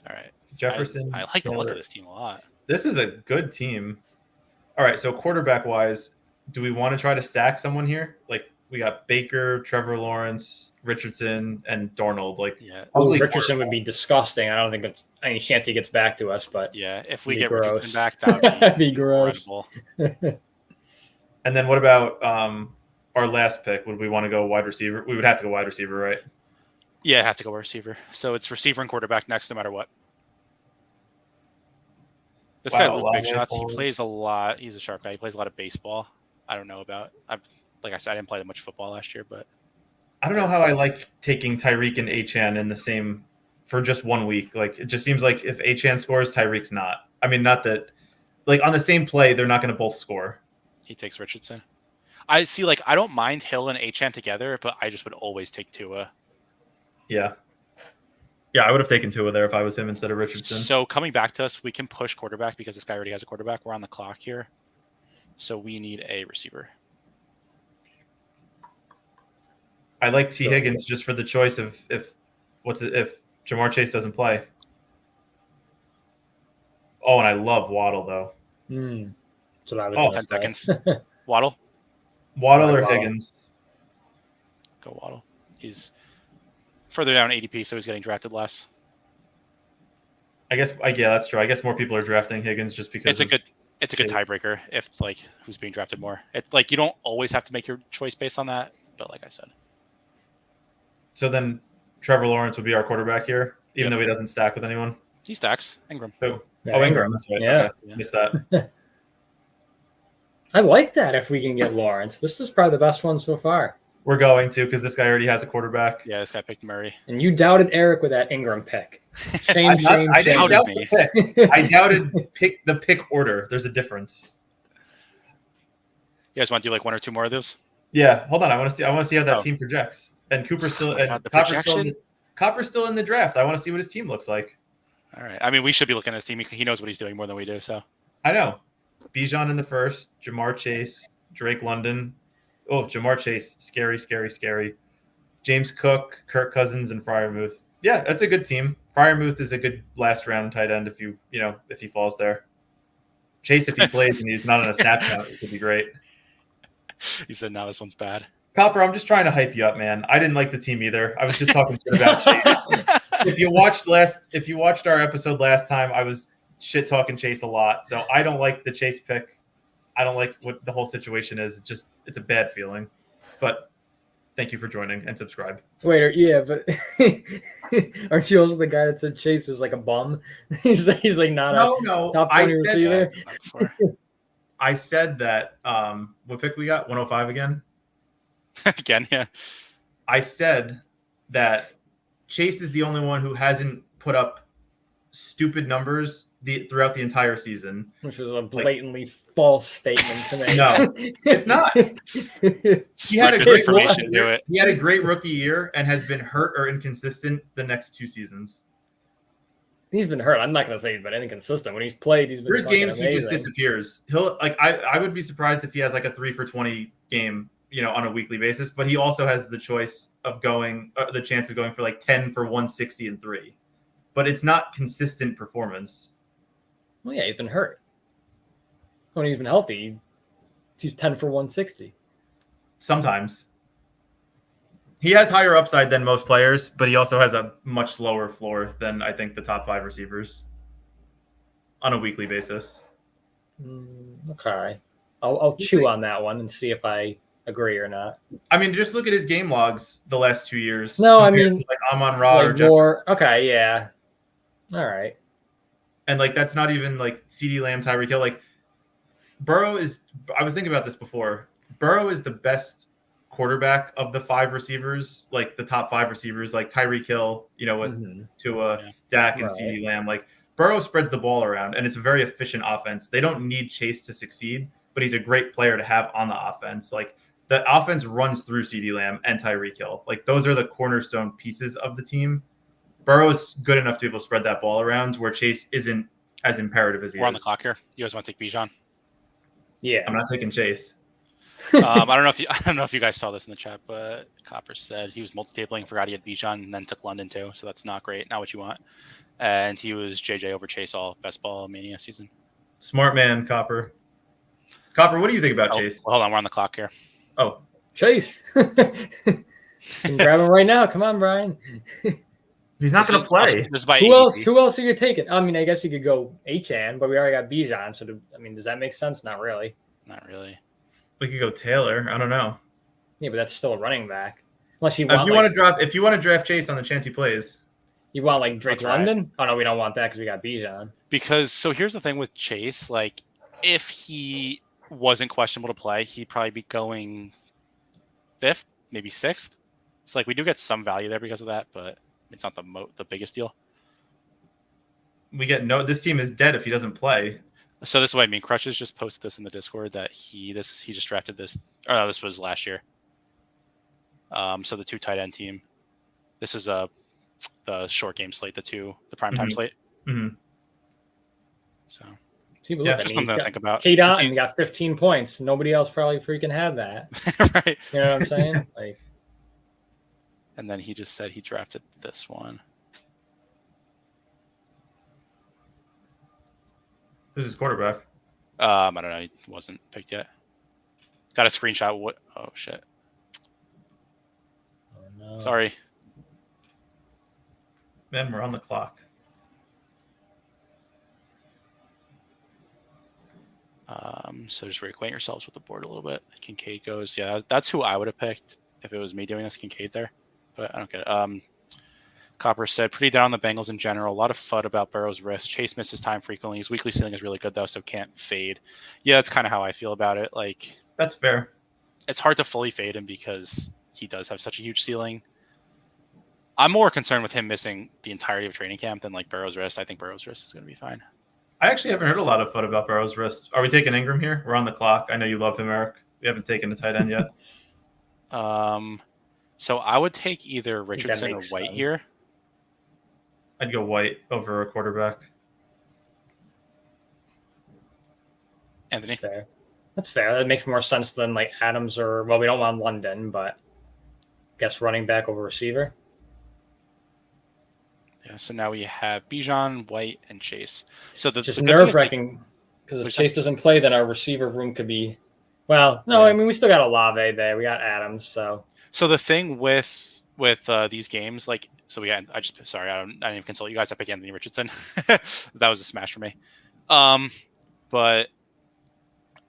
All right,
Jefferson.
I like the look of this team a lot.
This is a good team. All right, so quarterback wise, do we want to try to stack someone here? Like we got Baker, Trevor Lawrence, Richardson, and Darnold. Like,
Richardson would be disgusting. I don't think there's any chance he gets back to us. But
yeah, if we get Richardson back, that would
be gross.
And then what about our last pick? Would we want to go wide receiver? We would have to go wide receiver, right?
Yeah, have to go receiver. So it's receiver and quarterback next, no matter what. This guy Luke Big Shots. He plays a lot. He's a sharp guy. He plays a lot of baseball. I don't know about. Like I said, I didn't play that much football last year, but
I don't know how I like taking Tyreek and Achane in the same for just 1 week. Like it just seems like if Achane scores, Tyreek's not. I mean, not that like on the same play, they're not going to both score.
He takes Richardson. I see. Like I don't mind Hill and Achane together, but I just would always take Tua.
Yeah. Yeah, I would have taken Tua there if I was him instead of Richardson.
So coming back to us, we can push quarterback because this guy already has a quarterback. We're on the clock here. So we need a receiver.
I like T. Higgins just for the choice of if Jamar Chase doesn't play. Oh, and I love Waddle though.
That's what I was
10 seconds. Waddle
or Higgins.
Go Waddle. He's further down ADP, so he's getting drafted less.
I guess that's true. I guess more people are drafting Higgins just because
it's a good tiebreaker if like who's being drafted more. It's like you don't always have to make your choice based on that, but like I said.
So then Trevor Lawrence would be our quarterback here, even though he doesn't stack with anyone.
He stacks Ingram.
Oh,
Yeah,
Ingram. That's right.
Yeah.
Okay. Missed that.
I like that if we can get Lawrence. This is probably the best one so far.
We're going to because this guy already has a quarterback.
Yeah, this guy picked Murray.
And you doubted Eric with that Ingram pick. Shame, shame,
I
shame.
didn't doubt the pick. I doubted the pick order. There's a difference.
You guys want to do like one or two more of those?
Yeah, hold on. I want to see how that
Oh.
team projects. And Cooper's still
God,
and
the
Copper's still in the draft. I want to see what his team looks like.
All right. I mean, we should be looking at his team. He knows what he's doing more than we do. So
I know. Bijan in the first, Jamar Chase, Drake London. Oh, Jamar Chase, scary, scary, scary. James Cook, Kirk Cousins, and Freiermuth. Yeah, that's a good team. Freiermuth is a good last round tight end if if he falls there. Chase, if he plays and he's not on a snap count, it could be great.
he said, "No, this one's bad."
Copper, I'm just trying to hype you up, man. I didn't like the team either. I was just talking shit about Chase. If you watched our episode last time, I was shit talking Chase a lot. So I don't like the Chase pick. I don't like what the whole situation is. It's a bad feeling. But thank you for joining and subscribe.
Wait, yeah, but aren't you also the guy that said Chase was like a bum? he's like not
No.
a top 20 receiver.
I said that what pick we got? 105 again?
Again, yeah.
I said that Chase is the only one who hasn't put up stupid numbers throughout the entire season.
Which was a blatantly false statement to me.
No, it's not. He had a great
information. Do it.
He had a great rookie year and has been hurt or inconsistent the next 2 seasons.
He's been hurt. I'm not going to say he's been inconsistent. When he's played, he's been
There's games
amazing.
he just disappears. He'll I would be surprised if he has like a 3 for 20 game, on a weekly basis. But he also has the choice of the chance of going for like 10 for 160 and 3. But it's not consistent performance.
Well, yeah, he's been hurt. When he's been healthy, he's 10 for 160.
Sometimes. He has higher upside than most players, but he also has a much lower floor than I think the top 5 receivers on a weekly basis.
Okay. I'll chew on that one and see if I agree or not.
I mean, just look at his game logs the last 2 years.
No, I mean,
like Amon-Ra or Jeff.
Okay, yeah. All right.
And like that's not even like CeeDee Lamb, Tyreek Hill. Like Burrow is. I was thinking about this before. Burrow is the best quarterback of the 5 receivers, like the top 5 receivers, like Tyreek Hill, with Tua, Dak, and CeeDee Lamb. Like Burrow spreads the ball around, and it's a very efficient offense. They don't need Chase to succeed, but he's a great player to have on the offense. Like the offense runs through CeeDee Lamb and Tyreek Hill. Like those are the cornerstone pieces of the team. Burrow's good enough to be able to spread that ball around where Chase isn't as imperative as he is.
We're on the clock here. You guys want to take Bijan?
Yeah.
I'm not taking Chase.
I don't know if you guys saw this in the chat, but Copper said he was multi-tabling, forgot he had Bijan, and then took London too. So that's not great. Not what you want. And he was JJ over Chase all best ball mania season.
Smart man, Copper. Copper, what do you think about Chase?
Well, hold on, we're on the clock here.
Oh,
Chase. You can grab him right now. Come on, Brian.
He's not going to play.
Who else are you taking? I mean, I guess you could go Achane, but we already got Bijan. So, does that make sense? Not really.
Not really.
We could go Taylor. I don't know.
Yeah, but that's still a running back. Unless you
want, if you want to draft Chase on the chance he plays,
you want like Drake London. Oh no, we don't want that because we got Bijan.
Because here's the thing with Chase, like if he wasn't questionable to play, he'd probably be going 5th, maybe 6th. It's like we do get some value there because of that, but it's not the biggest deal.
This team is dead if he doesn't play.
So this is what I mean. Crutches just posted this in the Discord that he just drafted this. Oh, no, this was last year. So the 2 tight end team. This is the short game slate, the primetime slate.
Mm-hmm.
So
just
something to think about.
K-Dot got 15 points. Nobody else probably freaking had that.
Right.
You know what I'm saying? Like.
And then he just said he drafted this one.
Who's his quarterback?
I don't know. He wasn't picked yet. Got a screenshot. What? Oh shit.
Oh, no.
Sorry.
Man, we're on the clock.
So just reacquaint yourselves with the board a little bit. Kincaid goes. Yeah, that's who I would have picked if it was me doing this. Kincaid there. but I don't get it. Copper said, pretty down on the Bengals in general. A lot of FUD about Burrow's wrist. Chase misses time frequently. His weekly ceiling is really good, though, so can't fade. Yeah, that's kind of how I feel about it. Like,
That's fair.
it's hard to fully fade him because he does have such a huge ceiling. I'm more concerned with him missing the entirety of training camp than like Burrow's wrist. I think Burrow's wrist is going to be fine.
I actually haven't heard a lot of FUD about Burrow's wrist. Are we taking Ingram here? We're on the clock. I know you love him, Eric. We haven't taken the tight end yet.
So I would take either Richardson or White here.
I'd go White over a quarterback.
Anthony?
That's fair. That's fair. That makes more sense than like Adams or, well, we don't want London, but I guess running back over receiver.
Yeah, so now we have Bijan, White, and Chase. So
It's just nerve-wracking because if Chase doesn't play, then our receiver room could be, well, no,
Yeah.
I mean, we still got Olave there. We got Adams, so.
So the thing with these games, like, so we had, I didn't even consult you guys. I picked Anthony Richardson. That was a smash for me. But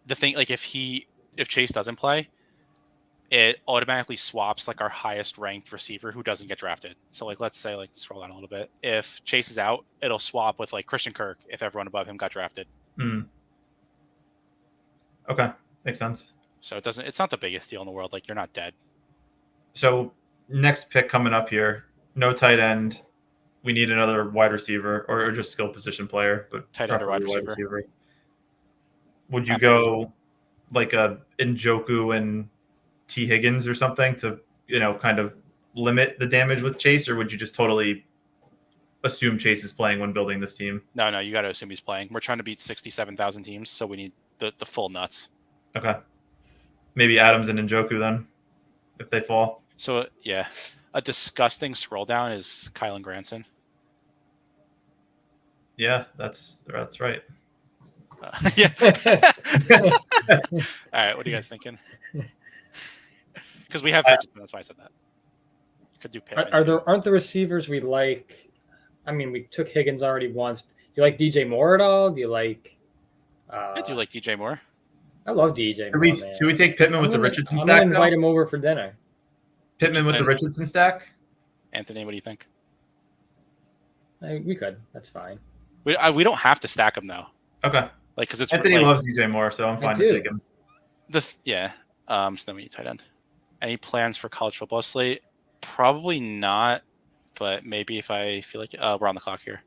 the thing, like, if Chase doesn't play, it automatically swaps like our highest ranked receiver who doesn't get drafted. So like, let's say, like, scroll down a little bit. If Chase is out, it'll swap with like Christian Kirk if everyone above him got drafted.
Okay, makes sense.
So it's not the biggest deal in the world. Like, you're not dead.
So next pick coming up here, no tight end. We need another wide receiver or just skill position player, but
Tight end or wide
preferably
receiver.
Would you go like a Njoku and T. Higgins or something to, kind of limit the damage with Chase, or would you just totally assume Chase is playing when building this team?
No, you got to assume he's playing. We're trying to beat 67,000 teams, so we need the full nuts.
Okay. Maybe Adams and Njoku then, if they fall.
So, yeah, a disgusting scroll down is Kylan Granson.
Yeah, that's right.
Yeah. All right, what are you guys thinking? Because we have Richardson, that's why I said that. Could do Pittman.
Aren't the receivers we like? I mean, we took Higgins already once. Do you like DJ Moore at all? Do you like?
I do like DJ Moore.
I love DJ Moore.
Should we take Pittman with the Richardson
I'm
stack?
I'm gonna invite him over for dinner.
Pittman with the Richardson stack.
Anthony, what do you think?
We could. That's fine.
We don't have to stack him though.
Okay.
Like, because it's
Anthony
like,
loves DJ Moore, so I'm fine to take him.
So then we need tight end. Any plans for college football slate? Probably not, but maybe if I feel like we're on the clock here.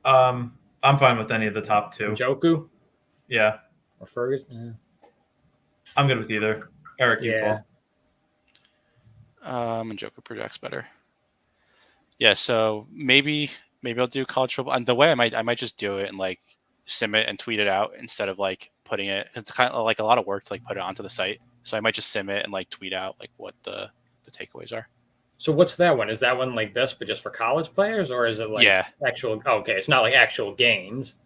I'm fine with any of the top two.
Njoku?
Yeah.
Or Ferguson?
I'm good with either. Eric, you
and Njoku projects better. Yeah, so maybe I'll do college football. And the way I might just do it and like sim it and tweet it out instead of like putting it. It's kind of like a lot of work to like put it onto the site. So I might just sim it and like tweet out like what the takeaways are.
So what's that one? Is that one like this, but just for college players, or is it like actual? Oh, okay, it's not like actual games.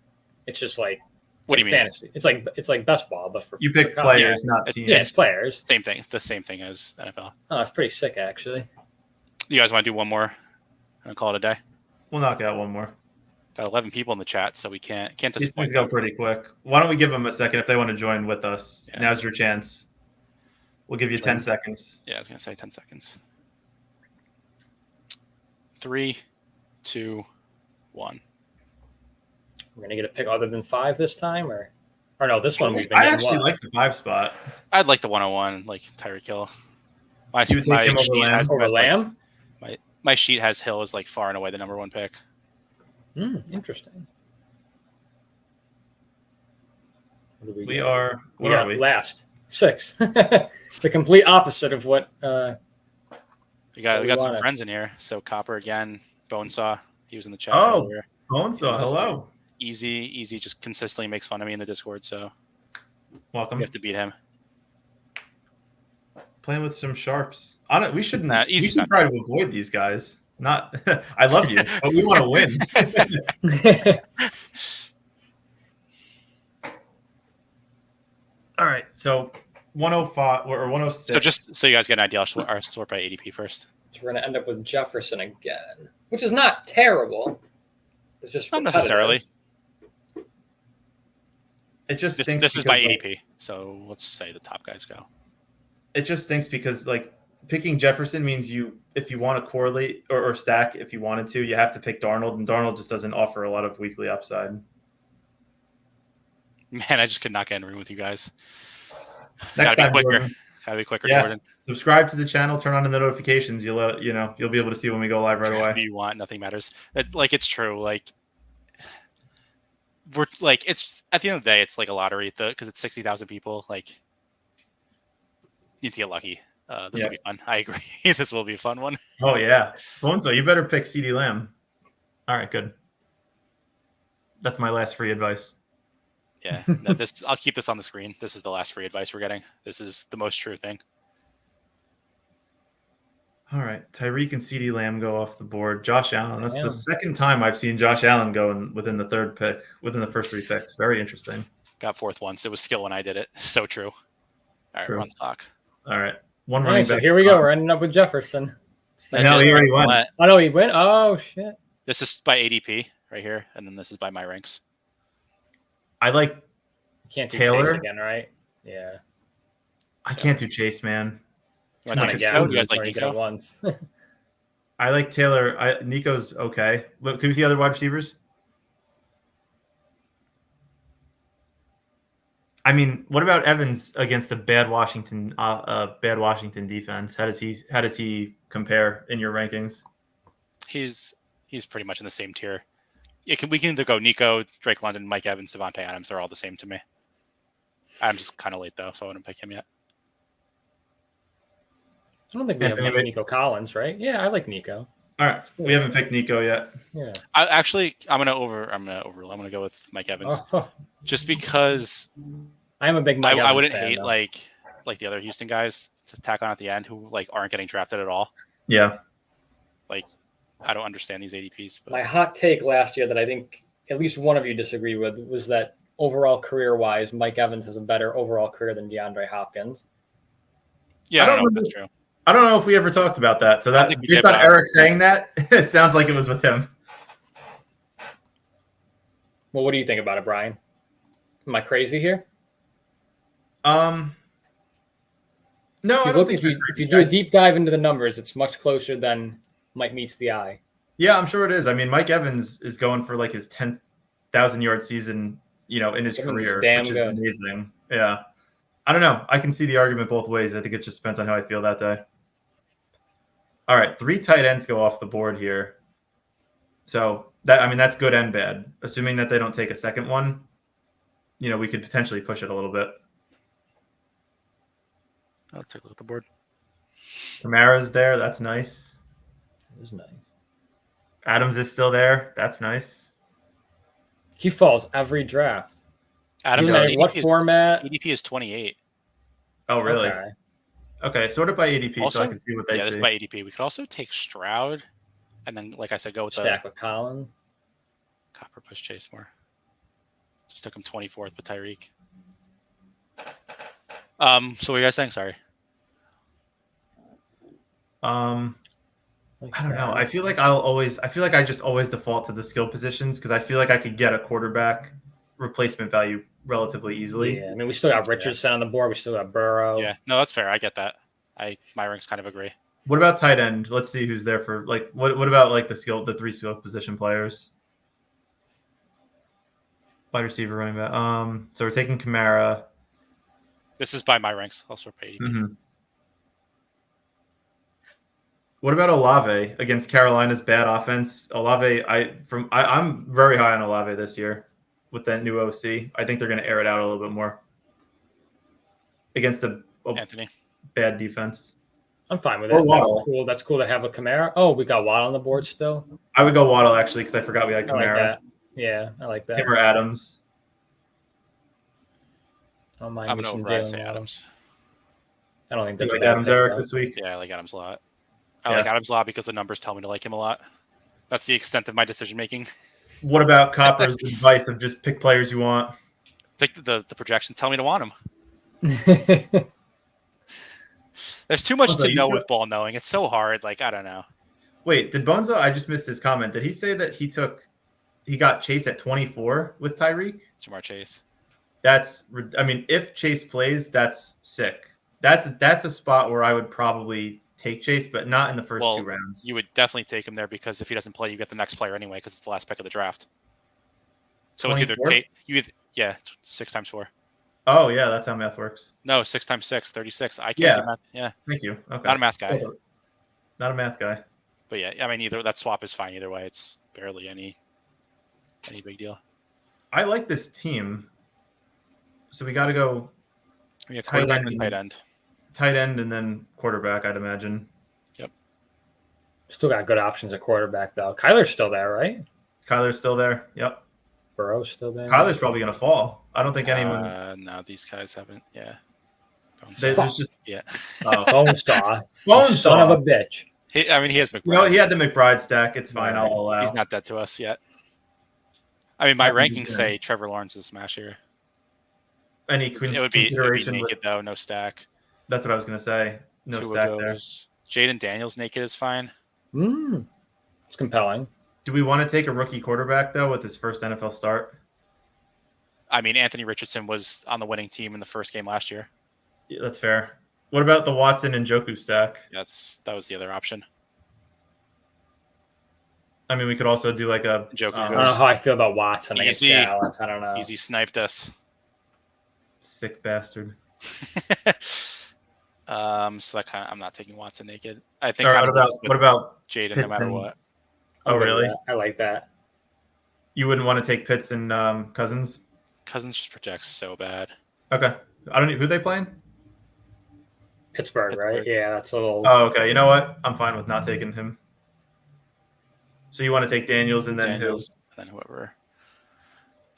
It's just like
what do you mean?
Fantasy. It's like best ball, but for
you pick players, not teams.
Yeah, it's players.
Same thing. It's the same thing as NFL.
Oh, that's pretty sick, actually.
You guys want to do one more and call it a day?
We'll knock out one more.
Got 11 people in the chat, so we can't
These
disappoint.
things go pretty quick. Why don't we give them a second if they want to join with us? Yeah. Now's your chance. We'll give you 10 seconds.
Yeah, I was gonna say 10 seconds. 3, 2, 1.
We're gonna get a pick other than 5 this time, or no? This one we've been.
I actually like the 5 spot.
I'd like the 101, like Tyreek Hill. My
sheet has
over Lamb.
My sheet has Hill as like far and away the number 1 pick.
Interesting. What do
we are
last 6. The complete opposite of what.
We got some friends in here. So Copper again, Bonesaw. He was in the chat.
Oh,
earlier.
Bonesaw, hello.
Easy, just consistently makes fun of me in the Discord. So
welcome.
We have to beat him.
Playing with some sharps. We shouldn't. We should try to avoid these guys. Not. I love you, but we want to win. All right, so 105 or 106.
So just so you guys get an idea, I'll sort by ADP first.
So we're going to end up with Jefferson again, which is not terrible. It's just
not necessarily.
It just stinks.
This is my ADP, so let's say the top guys go.
It just stinks because like picking Jefferson means if you want to correlate or stack, if you wanted to, you have to pick Darnold, and Darnold just doesn't offer a lot of weekly upside.
Man, I just could not get in a room with you guys.
Next
Gotta
time,
be quicker.
Jordan.
Gotta be quicker,
Yeah.
Jordan.
Subscribe to the channel, turn on the notifications. You'll be able to see when we go live right
Whatever
away.
you want, nothing matters. It's true. We're it's at the end of the day, it's like a lottery because it's 60,000 people. Like, you need to get lucky. This will be fun. I agree. This will be a fun one.
Oh yeah, Bonzo, you better pick CeeDee Lamb. All right, good. That's my last free advice.
Yeah, I'll keep this on the screen. This is the last free advice we're getting. This is the most true thing.
All right, Tyreek and CeeDee Lamb go off the board. Josh Allen. That's the second time I've seen Josh Allen go within the third pick, within the first 3 picks. Very interesting.
Got fourth once. It was skill when I did it. So true. All right,
True.
we're on the clock.
All right, one
All
running
right, so
back.
here we go. We're ending up with Jefferson.
No, he already went.
Oh no, he went. Oh shit.
This is by ADP right here, and then this is by my ranks.
I like
Can't do
Taylor?
Chase again, right? Yeah.
I can't do Chase, man.
You want
Not
to
again.
Nico? You guys like
Already did
Nico?
it once.
I like Taylor. Nico's okay. Look, can we see other wide receivers? I mean, what about Evans against a bad Washington defense? How does he compare in your rankings?
He's pretty much in the same tier. We can either go Nico, Drake London, Mike Evans, Devontae Adams. They're all the same to me. I'm just kind of late though, so I wouldn't pick him yet.
I don't think we have enough Nico Collins, right? Yeah, I like Nico.
All right, we haven't picked Nico yet.
Yeah.
I'm gonna overrule. I'm gonna go with Mike Evans, just because
I am a big Mike Evans
I wouldn't
fan,
hate
though.
like the other Houston guys to tack on at the end who aren't getting drafted at all.
Yeah.
I don't understand these ADPs. But
My hot take last year that I think at least one of you disagreed with was that overall career-wise, Mike Evans has a better overall career than DeAndre Hopkins.
yeah, I don't know if that's true.
I don't know if we ever talked about that. So that based on Eric saying that, it sounds like it was with him.
Well, what do you think about it, Brian? Am I crazy here?
No,
if you do a deep dive into the numbers, it's much closer than Mike meets the eye.
Yeah, I'm sure it is. I mean, Mike Evans is going for like his 10,000 yard season, in his career, which is amazing. Yeah. I don't know. I can see the argument both ways. I think it just depends on how I feel that day. All right, 3 tight ends go off the board here. So that's good and bad. Assuming that they don't take a second one, we could potentially push it a little bit.
Let's take a look at the board.
Kamara's there. That's nice.
It was nice.
Adams is still there. That's nice.
He falls every draft.
Adams,
what format?
ADP is 28.
Oh, really? Okay, sort it by ADP
also,
so I can see what they see.
Yeah, this is by ADP. We could also take Stroud, and then, like I said, go with
stack with Collins.
Copper push Chase more. Just took him 24th with Tyreek. So what are you guys saying? Sorry.
I don't know. I feel like I just always default to the skill positions because I feel like I could get a quarterback replacement value relatively easily.
Yeah, I mean, we still got Richardson on the board. We still got Burrow.
Yeah, no, that's fair. I get that. My ranks kind of agree.
What about tight end? Let's see who's there for what about the 3 skill position players? Wide receiver, running back. So we're taking Kamara.
This is by my ranks. Also by ADP.
Mm-hmm. What about Olave against Carolina's bad offense? Olave, I'm very high on Olave this year with that new OC. I think they're going to air it out a little bit more against a
Anthony
bad defense.
I'm fine with it. That's cool to have a Kamara. Oh, we got Waddle on the board still.
I would go Waddle actually because I forgot we had Kamara.
I like that. Yeah, I like that.
Him or Adams.
I'm going to override say Adams.
I don't think
that's like Adams Eric this week.
Yeah, I like Adams a lot. I like Adams a lot because the numbers tell me to like him a lot. That's the extent of my decision making.
What about Copper's advice of just pick players you want?
Pick the projections tell me to want them. There's too much to know with ball knowing. It's so hard. I don't know.
Wait, did Bonzo? I just missed his comment. Did he say that he got Chase at 24 with Tyreek?
Jamar Chase.
If Chase plays, that's sick. That's a spot where I would probably take Chase, but not in the first
Well,
2 rounds.
You would definitely take him there because if he doesn't play, you get the next player anyway because it's the last pick of the draft. So it's either
24?
6 times 4.
Oh yeah, that's how math works.
No, 6 times 6, 36. I can't
Yeah.
do math. Yeah,
Thank you. Okay.
not a math guy.
Not a math guy.
But yeah, I mean, either that swap is fine either way. It's barely any big deal.
I like this team. So we got to go
We have quarterback and tight end,
and then quarterback, I'd imagine.
Yep.
Still got good options at quarterback though. Kyler's still there, right?
Kyler's still there. Yep.
Burrow's still there.
Kyler's probably going to fall. I don't think anyone.
No, these guys haven't. Yeah.
There's just
Yeah.
Bone saw.
Bone
Son of a bitch.
He has McBride.
No, he had the McBride stack. It's fine.
Right.
I'll allow.
He's not dead to us yet. I mean, my
Yeah,
rankings say Trevor Lawrence is smash here.
Any
It would be naked though, no stack.
That's what I was going to say. No
Tua
stack
goes. Jaden Daniels naked is fine.
It's compelling.
Do we want to take a rookie quarterback though with his first NFL start?
I mean, Anthony Richardson was on the winning team in the first game last year.
Yeah, that's fair. What about the Watson and Njoku stack?
That was the other option.
I mean, we could also do like a
Njoku
I don't know how I feel about Watson against
Easy.
Dallas. I don't know.
Easy sniped us.
sick bastard.
So that I'm not taking Watson naked. I think.
All right, what about
Jaden?
Pitts
No matter
and-
what.
Oh, really?
I like that.
You wouldn't want to take Pitts and Cousins?
Cousins just projects so bad.
Okay. I don't know who they playing.
Pittsburgh, right? Yeah, that's a little.
Oh, okay. You know what? I'm fine with not taking him. So you want to take Daniels and then
Daniels, and then whoever.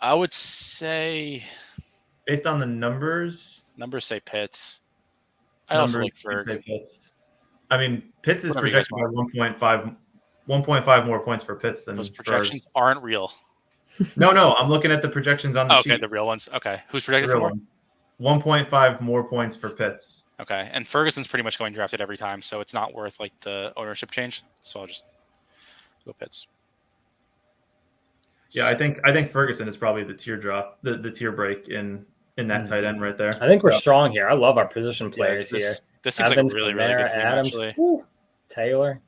I would say
who? Based on the numbers
say Pitts. I also like
you say
Ferg.
Pitts. I mean, Pitts is
Whatever you guys
projected by 1.5 more points for Pitts than
Those projections aren't real.
No, I'm looking at the projections on the
Okay,
sheet.
the real ones. Okay, who's projected
The
for
real
more?
ones. 1.5 more points for Pitts.
Okay, and Ferguson's pretty much going drafted every time, so it's not worth like the ownership change. So I'll just go Pitts.
Yeah, I think Ferguson is probably the tier drop, the tier break in that tight end right there.
I think we're strong here. I love our position players here.
This seems
Evans,
like a really good team,
Adams,
actually.
Taylor.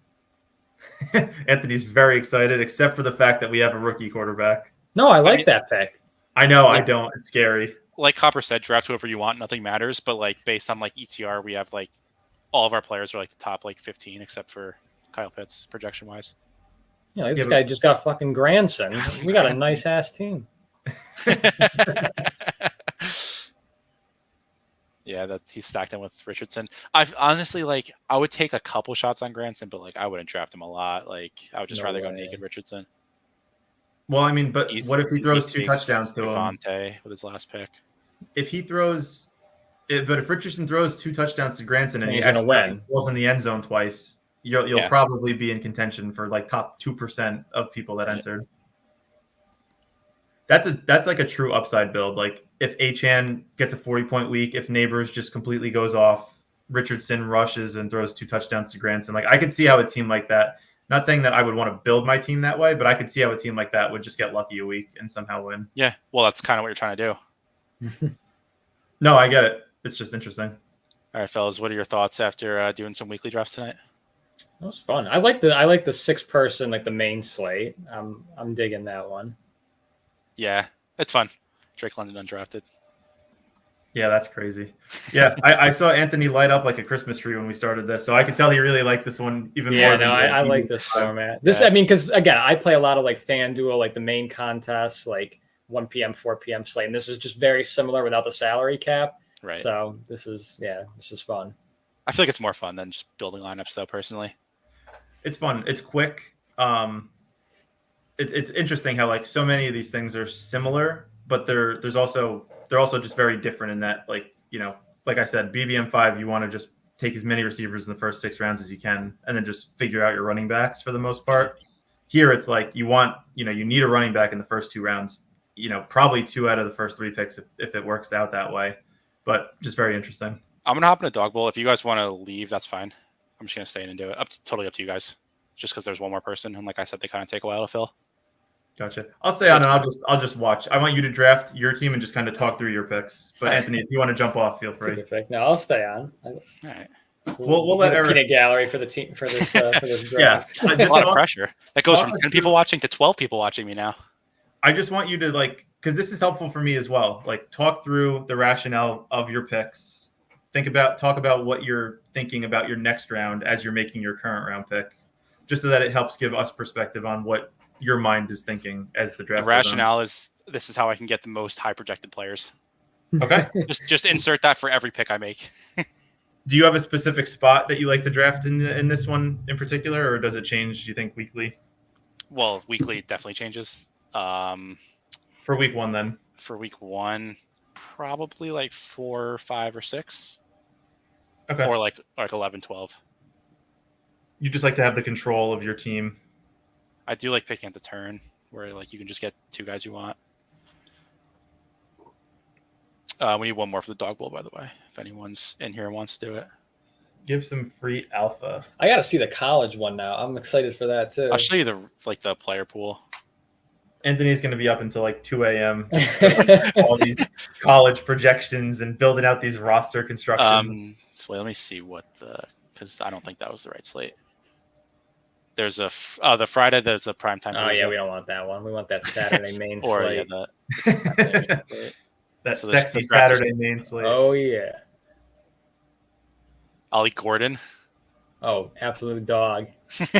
Anthony's very excited, except for the fact that we have a rookie quarterback.
No, I like that pick.
I know, I don't. It's scary.
Like Copper said, draft whoever you want. Nothing matters. But like based on like ETR, we have like all of our players are like the top like 15, except for Kyle Pitts projection wise.
Yeah, this guy just got fucking Granson. We got a nice ass team.
Yeah, that he's stacked in with Richardson. I've honestly I would take a couple shots on Granson, but I wouldn't draft him a lot. I would just rather go naked Richardson.
Well, I mean, but what if he throws 2 touchdowns to him?
Devontae with his last pick.
If Richardson throws 2 touchdowns to Granson and
he's gonna win,
falls in the end zone twice, you'll probably be in contention for top 2% of people that entered. That's like a true upside build. Like if Achane gets a 40-point week, if Neighbors just completely goes off, Richardson rushes and throws 2 touchdowns to Granson. I could see how a team like that. Not saying that I would want to build my team that way, but I could see how a team like that would just get lucky a week and somehow win.
Yeah, well, that's kind of what you're trying to do.
No, I get it. It's just interesting.
All right, fellas, what are your thoughts after doing some weekly drafts tonight?
That was fun. I like the 6-person, the main slate. I'm digging that one.
Yeah, it's fun. Drake London undrafted.
Yeah, that's crazy. Yeah, I saw Anthony light up like a Christmas tree when we started this, so I could tell he really liked this one even more.
Yeah, no, I like this format. I mean, because again, I play a lot of FanDuel, the main contests, 1 p.m., 4 p.m. slate, and this is just very similar without the salary cap.
Right.
So this is fun.
I feel like it's more fun than just building lineups, though. Personally,
it's fun. It's quick. It's interesting how so many of these things are similar, but they're also just very different in that like I said, BBM5, you want to just take as many receivers in the first 6 rounds as you can, and then just figure out your running backs for the most part. Here it's you need a running back in the first 2 rounds. Probably 2 out of the first 3 picks if it works out that way. But just very interesting.
I'm gonna hop in a dog bowl. If you guys want to leave, that's fine. I'm just gonna stay in and do it. Totally up to you guys. Just because there's one more person, and like I said, they kind of take a while to fill.
Gotcha. I'll stay on and I'll just watch. I want you to draft your team and just kind of talk through your picks. But Anthony, if you want to jump off, feel free.
No, I'll stay on.
All right.
We'll let Eric.
Peanut gallery for the team for this
Yeah,
draft.
A lot of pressure. That goes from 10 people watching to 12 people watching me now.
I just want you to because this is helpful for me as well. Talk through the rationale of your picks. Talk about what you're thinking about your next round as you're making your current round pick, just so that it helps give us perspective on what your mind is thinking as the draft.
The rationale is this is how I can get the most high projected players.
Okay.
just insert that for every pick I make.
Do you have a specific spot that you like to draft in this one in particular, or does it change, do you think, weekly?
Well, weekly definitely changes.
For week 1, then.
For week 1, probably 4, 5, or 6.
Okay.
Or like 11, 12.
You just like to have the control of your team.
I do like picking at the turn, where you can just get 2 guys you want. We need one more for the dog bowl, by the way. If anyone's in here and wants to do it,
give some free alpha.
I got to see the college one now. I'm excited for that too.
I'll show you the player pool.
Anthony's going to be up until 2 a.m. all these college projections and building out these roster constructions.
So let me see because I don't think that was the right slate. There's the Friday. There's a primetime.
Oh yeah, we don't want that one. We want that Saturday main slate.
Yeah, the
that sexy Saturday main slate.
Oh yeah.
Ollie Gordon.
Oh, absolute dog.
Did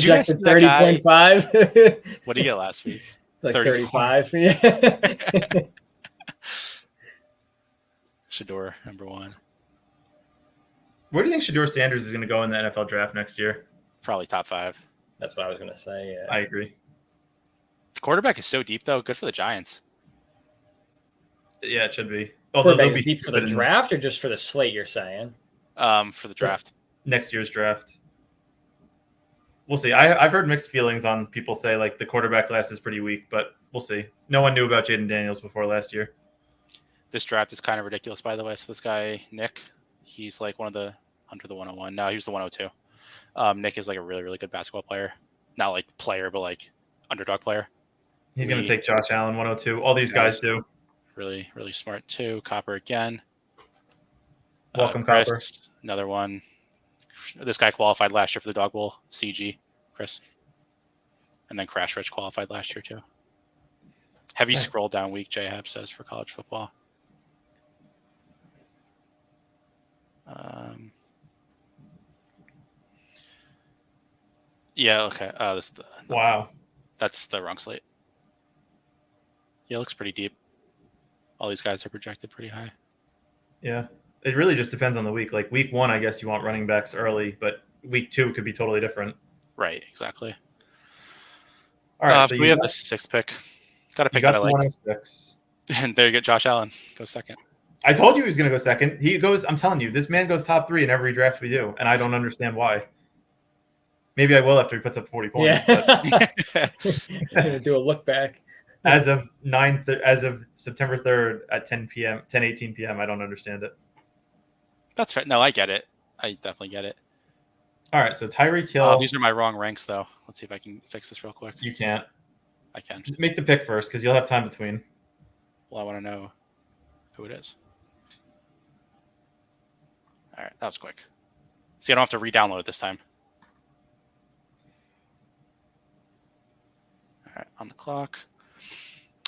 you guys see that
30.5?
What did you get last week?
35. Yeah.
Shador, number 1.
Where do you think Shador Sanders is going to go in the NFL draft next year?
Probably top 5.
That's what I was going to say. Yeah.
I agree.
The quarterback is so deep, though. Good for the Giants.
Yeah, it should be.
Quarterback is deep for the draft or just for the slate, you're saying?
For the draft.
Next year's draft. We'll see. I've heard mixed feelings on people say the quarterback class is pretty weak, but we'll see. No one knew about Jaden Daniels before last year.
This draft is kind of ridiculous, by the way. So this guy, Nick, he's one of the under the 101. No, he was the 102. Nick is a really, really good basketball player. Not player, but underdog player.
He's going to take Josh Allen 102. All these guys do.
Really, really smart too. Copper again.
Welcome,
Chris,
Copper.
Another one. This guy qualified last year for the dog bowl. CG, Chris. And then Crash Rich qualified last year too. Heavy scroll down week, J-Hab says, for college football. Yeah, okay.
Wow.
That's the wrong slate. Yeah, it looks pretty deep. All these guys are projected pretty high.
Yeah. It really just depends on the week. Week 1, I guess you want running backs early, but week 2 could be totally different.
Right, exactly.
All right.
So we have the 6th pick. Got to pick that I like.
106.
And there you go. Josh Allen goes second.
I told you he was going to go second. I'm telling you, this man goes top 3 in every draft we do, and I don't understand why. Maybe I will after he puts up 40 points.
Yeah. Gonna do a look back.
As of September 3rd at 10:18 p.m., I don't understand it.
That's right. No, I get it. I definitely get it.
All right, so Tyreek Hill.
Oh, these are my wrong ranks, though. Let's see if I can fix this real quick.
You can't.
I can.
Just make the pick first, because you'll have time between.
Well, I want to know who it is. All right, that was quick. See, I don't have to re-download it this time. All right, on the clock.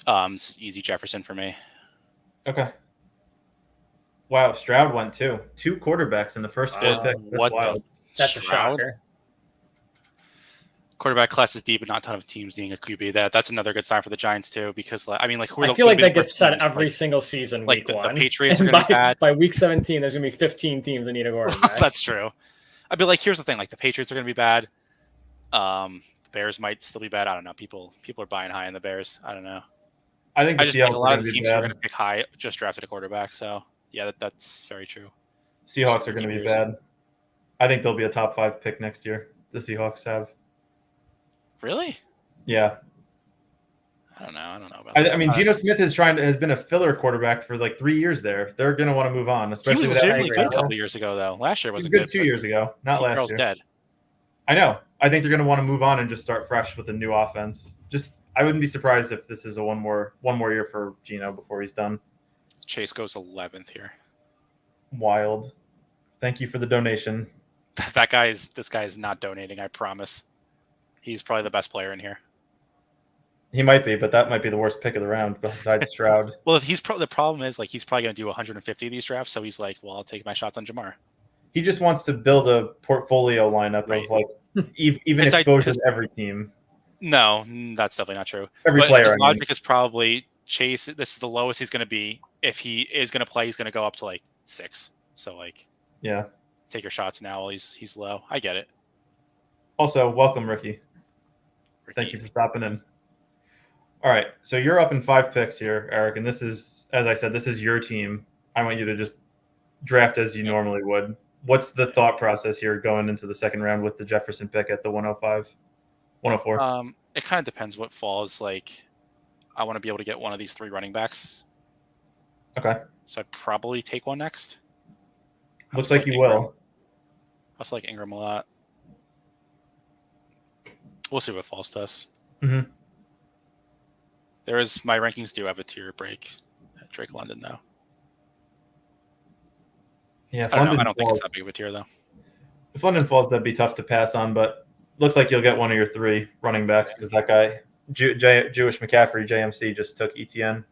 This is easy Jefferson for me.
Okay. Wow, Stroud went too. 2 quarterbacks in the first 4 picks. That's wild.
That's a shocker.
Quarterback class is deep, but not a ton of teams needing a QB. That's another good sign for the Giants too, because
I feel like that gets set every single season. Week 1.
The Patriots are going to be bad.
By week 17, there's going to be 15 teams that need a quarterback.
That's true. I'd be here's the thing: the Patriots are going to be bad. The Bears might still be bad. I don't know. People are buying high in the Bears. I don't know.
I think
a lot of the teams who are going to pick high just drafted a quarterback. So yeah, that's very true.
Seahawks are going to be bad. I think they'll be a top 5 pick next year. The Seahawks have.
Really?
Yeah.
I don't know about that.
I mean, Geno Smith has been a filler quarterback for 3 years there. They're going to want to move on, especially
with legitimately good a couple years ago, though. Last year wasn't
good 2 years ago, not last year.
Dead.
I know. I think they're going to want to move on and just start fresh with a new offense. I wouldn't be surprised if this is a one more year for Geno before he's done.
Chase goes 11th here.
Wild. Thank you for the donation.
This guy is not donating. I promise. He's probably the best player in here.
He might be, but that might be the worst pick of the round besides Stroud.
Well, the problem is like he's probably going to do 150 of these drafts, so he's like, well, I'll take my shots on Jamar.
He just wants to build a portfolio lineup
Right.
of like even exposure to every team.
No, that's definitely not true.
Every
but
player.
His logic is probably Chase. This is the lowest he's going to be. If he is going to play, he's going to go up to like 6. So like,
yeah,
take your shots now while he's low. I get it.
Also, welcome, Ricky. Thank you for stopping in. All right, so you're up in 5 picks here, Eric, and this is, as I said, this is your team. I want you to just draft as you normally would. What's the thought process here going into the second round with the Jefferson pick at the 105, 104?
It kind of depends what falls. Like, I want to be able to get one of these 3 running backs.
Okay.
So I'd probably take one next.
Looks like you will.
I also like Ingram a lot. We'll see what falls to us.
Mm-hmm.
My rankings do have a tier break at Drake London, though.
Yeah,
I don't think it's that big of a tier, though.
If London falls, that'd be tough to pass on, but looks like you'll get one of your 3 running backs because that guy, Jewish McCaffrey, JMC, just took ETN.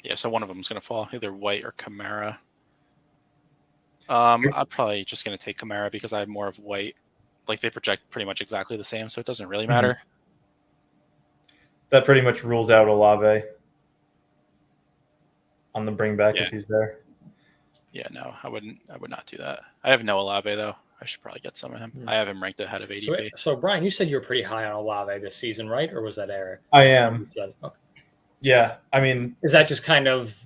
Yeah, so one of them is going to fall, either White or Kamara. I'm probably just going to take Kamara because I have more of White. Like, they project pretty much exactly the same, so it doesn't really matter.
Mm-hmm. That pretty much rules out Olave on the bring back if he's there.
Yeah, no, I would not do that. I have no Olave, though. I should probably get some of him. I have him ranked ahead of ADP.
So Brian, you said you were pretty high on Olave this season, right? Or was that Eric?
I am.
Okay.
Yeah, I mean,
is that just kind of,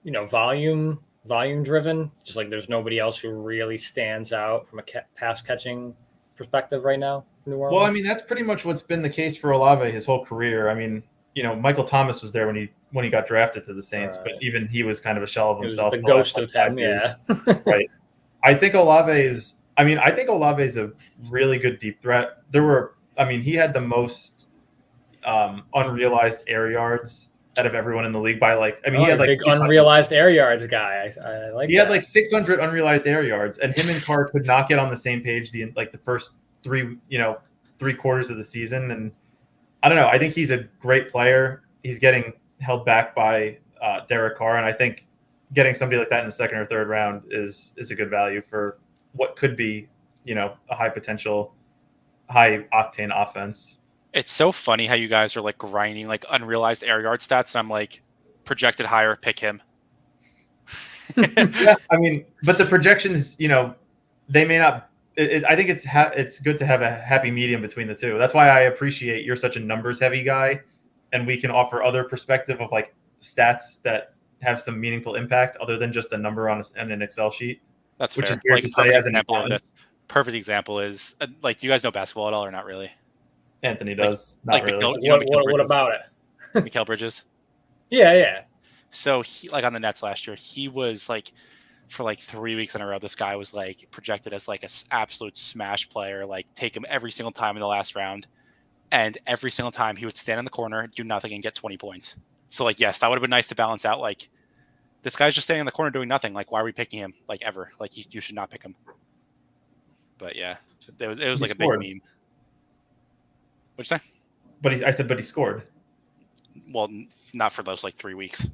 volume driven? Just like there's nobody else who really stands out from a pass catching perspective right now for New Orleans?
Well, I mean, that's pretty much what's been the case for Olave his whole career. I mean, Michael Thomas was there when he got drafted to the Saints, but even he was kind of a shell of himself.
It was the ghost of him, yeah.
Right. I think Olave is a really good deep threat. He had the most unrealized air yards out of everyone in the league by he had like
big unrealized air yards guy. I like.
He had like 600 unrealized air yards, and him and Carr could not get on the same page the first 3 quarters of the season. And I don't know. I think he's a great player. He's getting held back by Derek Carr, and I think getting somebody like that in the second or third round is a good value for what could be a high potential, high octane offense.
It's so funny how you guys are like grinding like unrealized air yard stats, and I'm like projected higher, pick him.
Yeah, I mean, but the projections, they may not. I think it's good to have a happy medium between the two. That's why I appreciate you're such a numbers heavy guy, and we can offer other perspective of like stats that have some meaningful impact other than just a number on an Excel sheet.
That's
which
fair.
is weird to say as an example
of this. Perfect example is like, do you guys know basketball at all or not really?
Anthony does.
Not
really.
What about it?
Mikal Bridges.
Yeah.
So he, like on the Nets last year, he was like for like 3 weeks in a row. This guy was like projected as like an absolute smash player. Like take him every single time in the last round, and every single time he would stand in the corner, do nothing, and get 20 points. So like, yes, that would have been nice to balance out. Like this guy's just standing in the corner doing nothing. Like why are we picking him? Like ever? Like you should not pick him. But yeah, it was like
scored.
A big meme. What'd you say?
But he scored.
Well, not for those like 3 weeks.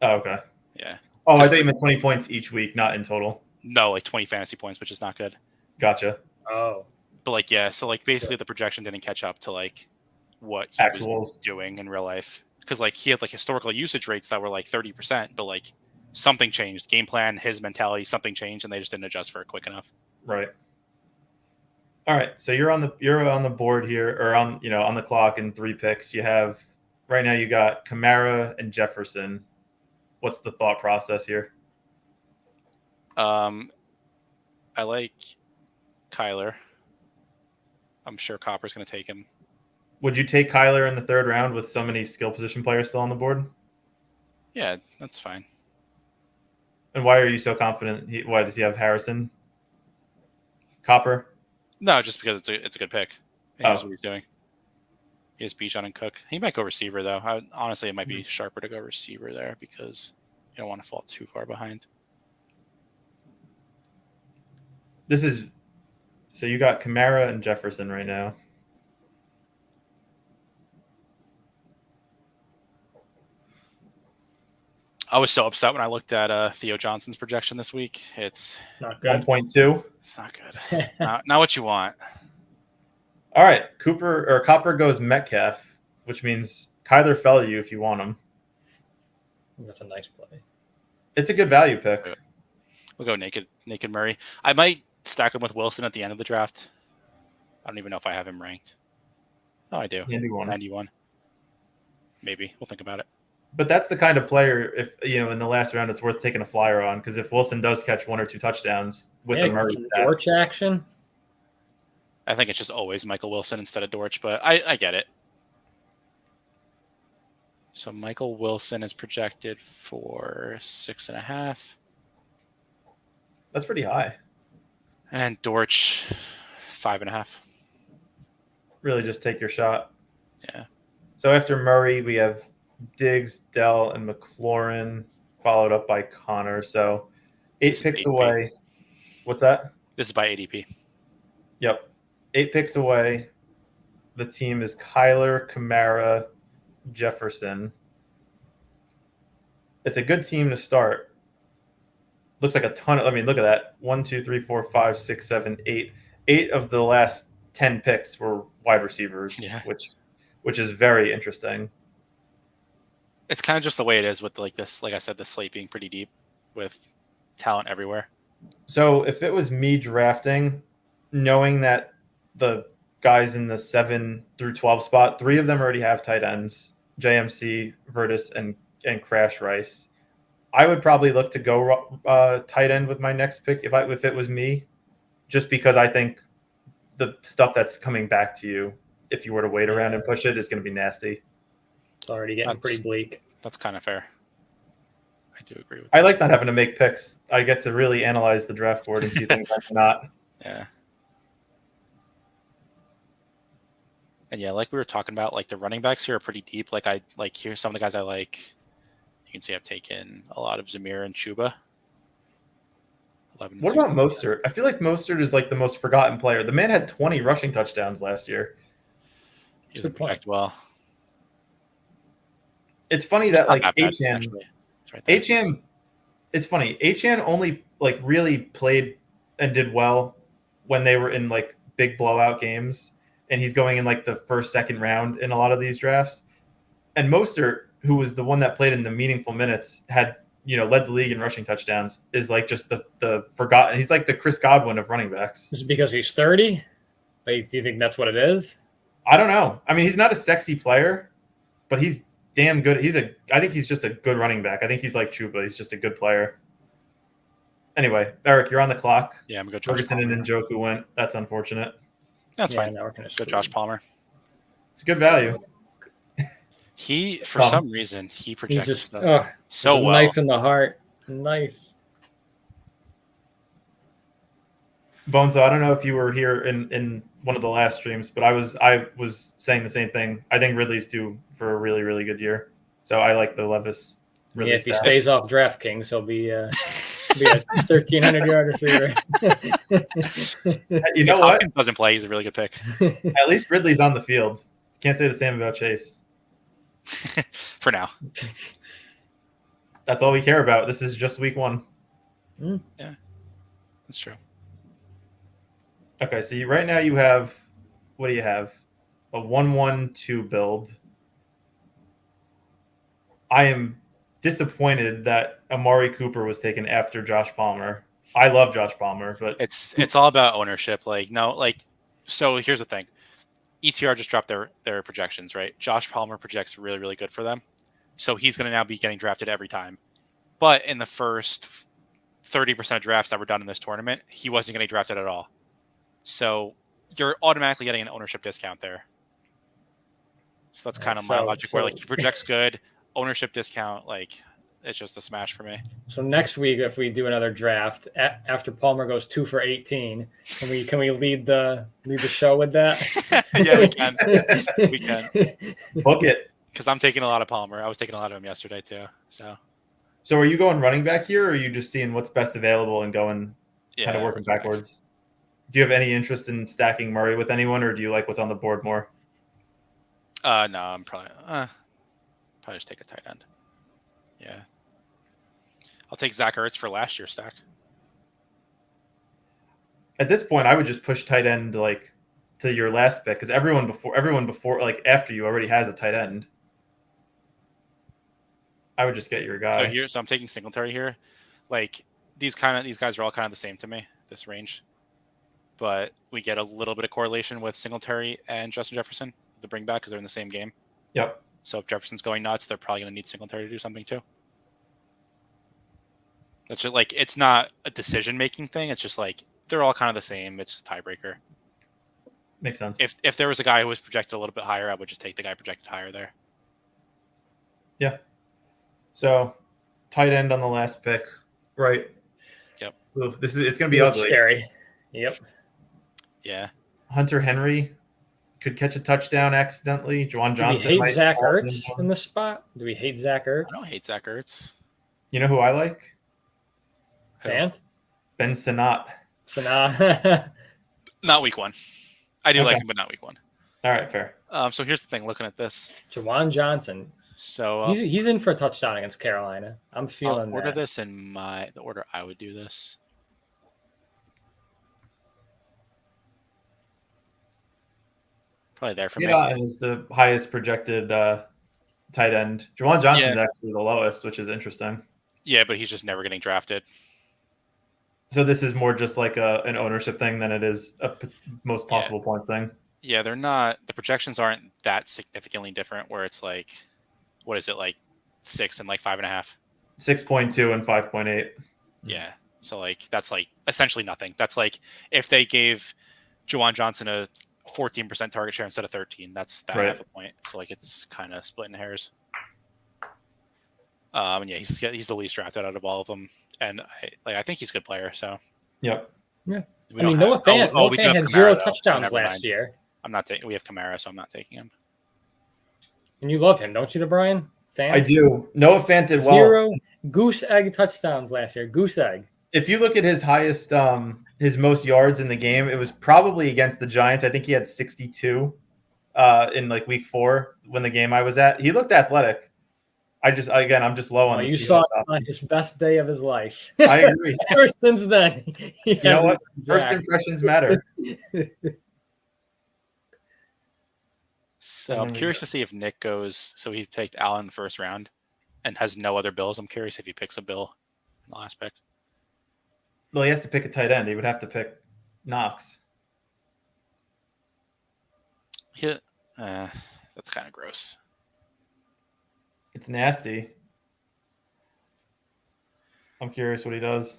Oh, okay.
Yeah.
Oh, I thought you meant 20 points each week, not in total.
No, like 20 fantasy points, which is not good.
Gotcha.
Oh.
But like, yeah, so like basically the projection didn't catch up to like what he was doing in real life. Because like he had like historical usage rates that were like 30%, but like something changed. Game plan, his mentality, something changed, and they just didn't adjust for it quick enough.
Right. All right. So you're on the board here, or on the clock in 3 picks. You have right now you got Kamara and Jefferson. What's the thought process here?
I like Kyler. I'm sure Copper's going to take him.
Would you take Kyler in the 3rd round with so many skill position players still on the board?
Yeah, that's fine.
And why are you so confident? Why does he have Harrison? Copper?
No, just because it's a good pick. He knows what he's doing. He has Bijan and Cook. He might go receiver, though. Honestly, it might be sharper to go receiver there because you don't want to fall too far behind.
This is so you got Kamara and Jefferson right now.
I was so upset when I looked at Theo Johnson's projection this week. It's
Not good.
1.2.
It's not good. It's not what you want.
All right, Copper goes Metcalf, which means Kyler fell you if you want him.
That's a nice play.
It's a good value pick.
We'll go naked Murray. I might stack him with Wilson at the end of the draft. I don't even know if I have him ranked. Oh, I do. 91. Maybe. We'll think about it.
But that's the kind of player, if in the last round, it's worth taking a flyer on, because if Wilson does catch 1 or 2 touchdowns with the Murray
Dortch action,
I think it's just always Michael Wilson instead of Dortch, but I get it. So Michael Wilson is projected for 6.5.
That's pretty high.
And Dortch 5.5.
Really, just take your shot.
Yeah.
So after Murray, we have Diggs, Dell, and McLaurin, followed up by Connor. So 8 picks away. What's that?
This is by ADP.
Yep. 8 picks away. The team is Kyler, Kamara, Jefferson. It's a good team to start. Looks like a ton. Look at that. 1, 2, 3, 4, 5, 6, 7, 8. 8 of the last 10 picks were wide receivers, which is very interesting.
It's kind of just the way it is with like I said, the slate being pretty deep with talent everywhere.
So if it was me drafting, knowing that the guys in the 7 through 12 spot, 3 of them already have tight ends, JMC, Vertus, and Crash Rice, I would probably look to go tight end with my next pick if it was me, just because I think the stuff that's coming back to you, if you were to wait around and push it, is going to be nasty.
It's already getting pretty bleak.
That's kind of fair. I do agree with that.
I like not having to make picks. I get to really analyze the draft board and see things I'm not.
Yeah. And yeah, like we were talking about, like the running backs here are pretty deep. Like here's some of the guys I like. You can see I've taken a lot of Zamir and Chuba.
What about Mostert? I feel like Mostert is like the most forgotten player. The man had 20 rushing touchdowns last year.
He was projected well.
It's funny that like
Achane,
it's funny. Achane only like really played and did well when they were in like big blowout games, and he's going in like the first, second round in a lot of these drafts. And Mostert, who was the one that played in the meaningful minutes, had led the league in rushing touchdowns, is like just the forgotten. He's like the Chris Godwin of running backs.
Is it because he's 30? Like, do you think that's what it is?
I don't know. I mean, he's not a sexy player, but he's damn good. I think he's just a good running back. I think he's like Chuba. He's just a good player. Anyway, Eric, you're on the clock.
Yeah, I'm going to go
Ferguson and Njoku went. That's unfortunate.
That's fine. Now we're going to go Josh Palmer.
It's a good value.
He, for some reason, he projects
so well. Knife in the heart. Knife.
Bonezo, I don't know if you were here in one of the last streams, but I was saying the same thing. I think Ridley's due for a really, really good year. So I like the Levis.
Ridley if he stays off DraftKings, he'll be a 1,300-yard receiver.
You know what?
Doesn't play. He's a really good pick.
At least Ridley's on the field. Can't say the same about Chase.
For now.
That's all we care about. This is just week 1.
Yeah, that's true.
Okay, so right now you have, what do you have? A 1-1-2 build. I am disappointed that Amari Cooper was taken after Josh Palmer. I love Josh Palmer, but
it's all about ownership. So here's the thing. ETR just dropped their projections, right? Josh Palmer projects really, really good for them. So he's going to now be getting drafted every time. But in the first 30% of drafts that were done in this tournament, he wasn't getting drafted at all. So you're automatically getting an ownership discount there. So that's kind of my logic where he projects good, ownership discount, it's just a smash for me.
So next week, if we do another draft after Palmer goes 2 for 18, can we lead the show with that?
Yeah, we can. We can
book it
because I'm taking a lot of Palmer. I was taking a lot of him yesterday too. So
are you going running back here, or are you just seeing what's best available and going kind of working backwards? Do you have any interest in stacking Murray with anyone, or do you like what's on the board more?
No, I'm probably just take a tight end. Yeah, I'll take Zach Ertz for last year's stack.
At this point, I would just push tight end like to your last pick because everyone before like after you already has a tight end. I would just get your guy.
So I'm taking Singletary here. Like these guys are all kind of the same to me, this range. But we get a little bit of correlation with Singletary and Justin Jefferson, the bring back, because they're in the same game.
Yep.
So if Jefferson's going nuts, they're probably going to need Singletary to do something too. That's just like, it's not a decision-making thing. It's just like they're all kind of the same. It's a tiebreaker.
Makes sense.
If there was a guy who was projected a little bit higher, I would just take the guy projected higher there.
Yeah. So tight end on the last pick, right?
Yep.
Ooh, it's going to be ugly.
Scary. Yep.
Yeah.
Hunter Henry could catch a touchdown accidentally. Juwan Johnson.
Do we hate Zach Ertz in this spot? Do we hate Zach Ertz?
I don't hate Zach Ertz.
You know who I like?
Fant?
Ben Sinnott.
Not week one. I do
Okay.
like him, but not week one.
All right, fair.
So here's the thing. Looking at this,
Juwan Johnson.
so
He's in for a touchdown against Carolina. I'm feeling
I'll order
that.
this in the order I would do this. Probably there for me.
Yeah, and is the highest projected tight end. Juwan Johnson's actually the lowest, which is interesting.
Yeah, but he's just never getting drafted.
So this is more just like an ownership thing than it is a most possible points thing.
Yeah, they're not. The projections aren't that significantly different. Where it's like, what is it, like 6 and like 5.5?
6.2 and 5.8.
Yeah. So like that's like essentially nothing. That's like if they gave Juwan Johnson a 14% target share instead of 13. That's that half a point. So like it's kind of splitting hairs. And yeah, he's the least drafted out of all of them, and I think he's a good player. So
Yep.
Yeah. I mean, Noah Fant. Noah Fant had 0 touchdowns last year.
I'm not taking. We have Kamara, so I'm not taking him.
And you love him, don't you, Brian? Fant?
I do. Noah Fant did well.
0 goose egg touchdowns last year. Goose egg.
If you look at his highest, his most yards in the game, it was probably against the Giants. I think he had 62 in like week 4 when the game I was at. He looked athletic. I'm just low on.
You saw it on his best day of his life.
I agree.
Ever since then,
you know what? First impressions matter.
So I'm curious to see if Nick goes. So he picked Allen in the first round, and has no other Bills. I'm curious if he picks a Bill in the last pick.
Well, he has to pick a tight end. He would have to pick Knox.
Yeah, that's kind of gross.
It's nasty. I'm curious what he does.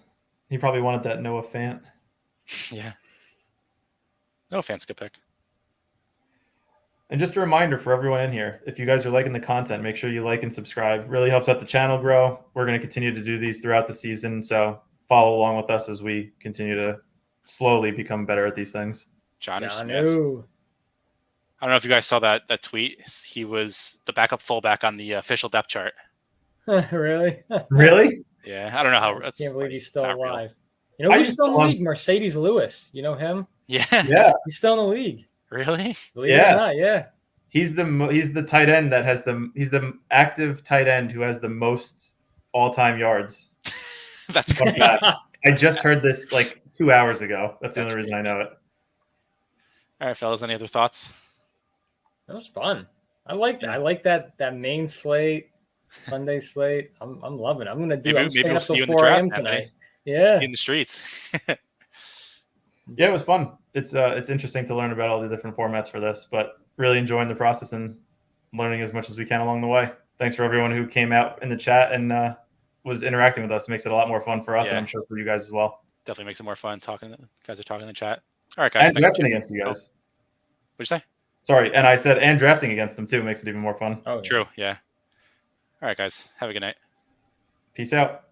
He probably wanted that Noah Fant.
Yeah. Noah Fant's a good pick.
And just a reminder for everyone in here, if you guys are liking the content, make sure you like and subscribe. It really helps out the channel grow. We're going to continue to do these throughout the season, so follow along with us as we continue to slowly become better at these things.
Jonnu Smith. I don't know if you guys saw that tweet. He was the backup fullback on the official depth chart.
Really?
Really?
Yeah, I don't know how.
I can't believe he's still alive.
Real.
You know who's still in the league? Mercedes Lewis. You know him?
Yeah.
Yeah.
He's still in the league.
Really?
Believe it or not, yeah.
He's the tight end that has he's the active tight end who has the most all-time yards.
That's great.
I just heard this like 2 hours ago. That's the only reason I know it.
All right, fellas. Any other thoughts?
That was fun. I like that. I like that main slate, Sunday slate. I'm loving it. I'm gonna do. I'm staying up till 4 a.m. tonight. Yeah,
in the streets.
Yeah, it was fun. It's interesting to learn about all the different formats for this, but really enjoying the process and learning as much as we can along the way. Thanks for everyone who came out in the chat and was interacting with us. It makes it a lot more fun for us, and I'm sure for you guys as well.
Definitely makes it more fun talking. Guys are talking in the chat. All right, guys.
And drafting against you guys.
What'd you say?
Sorry, and I said and drafting against them too makes it even more fun.
Oh, true. Yeah. All right, guys. Have a good night.
Peace out.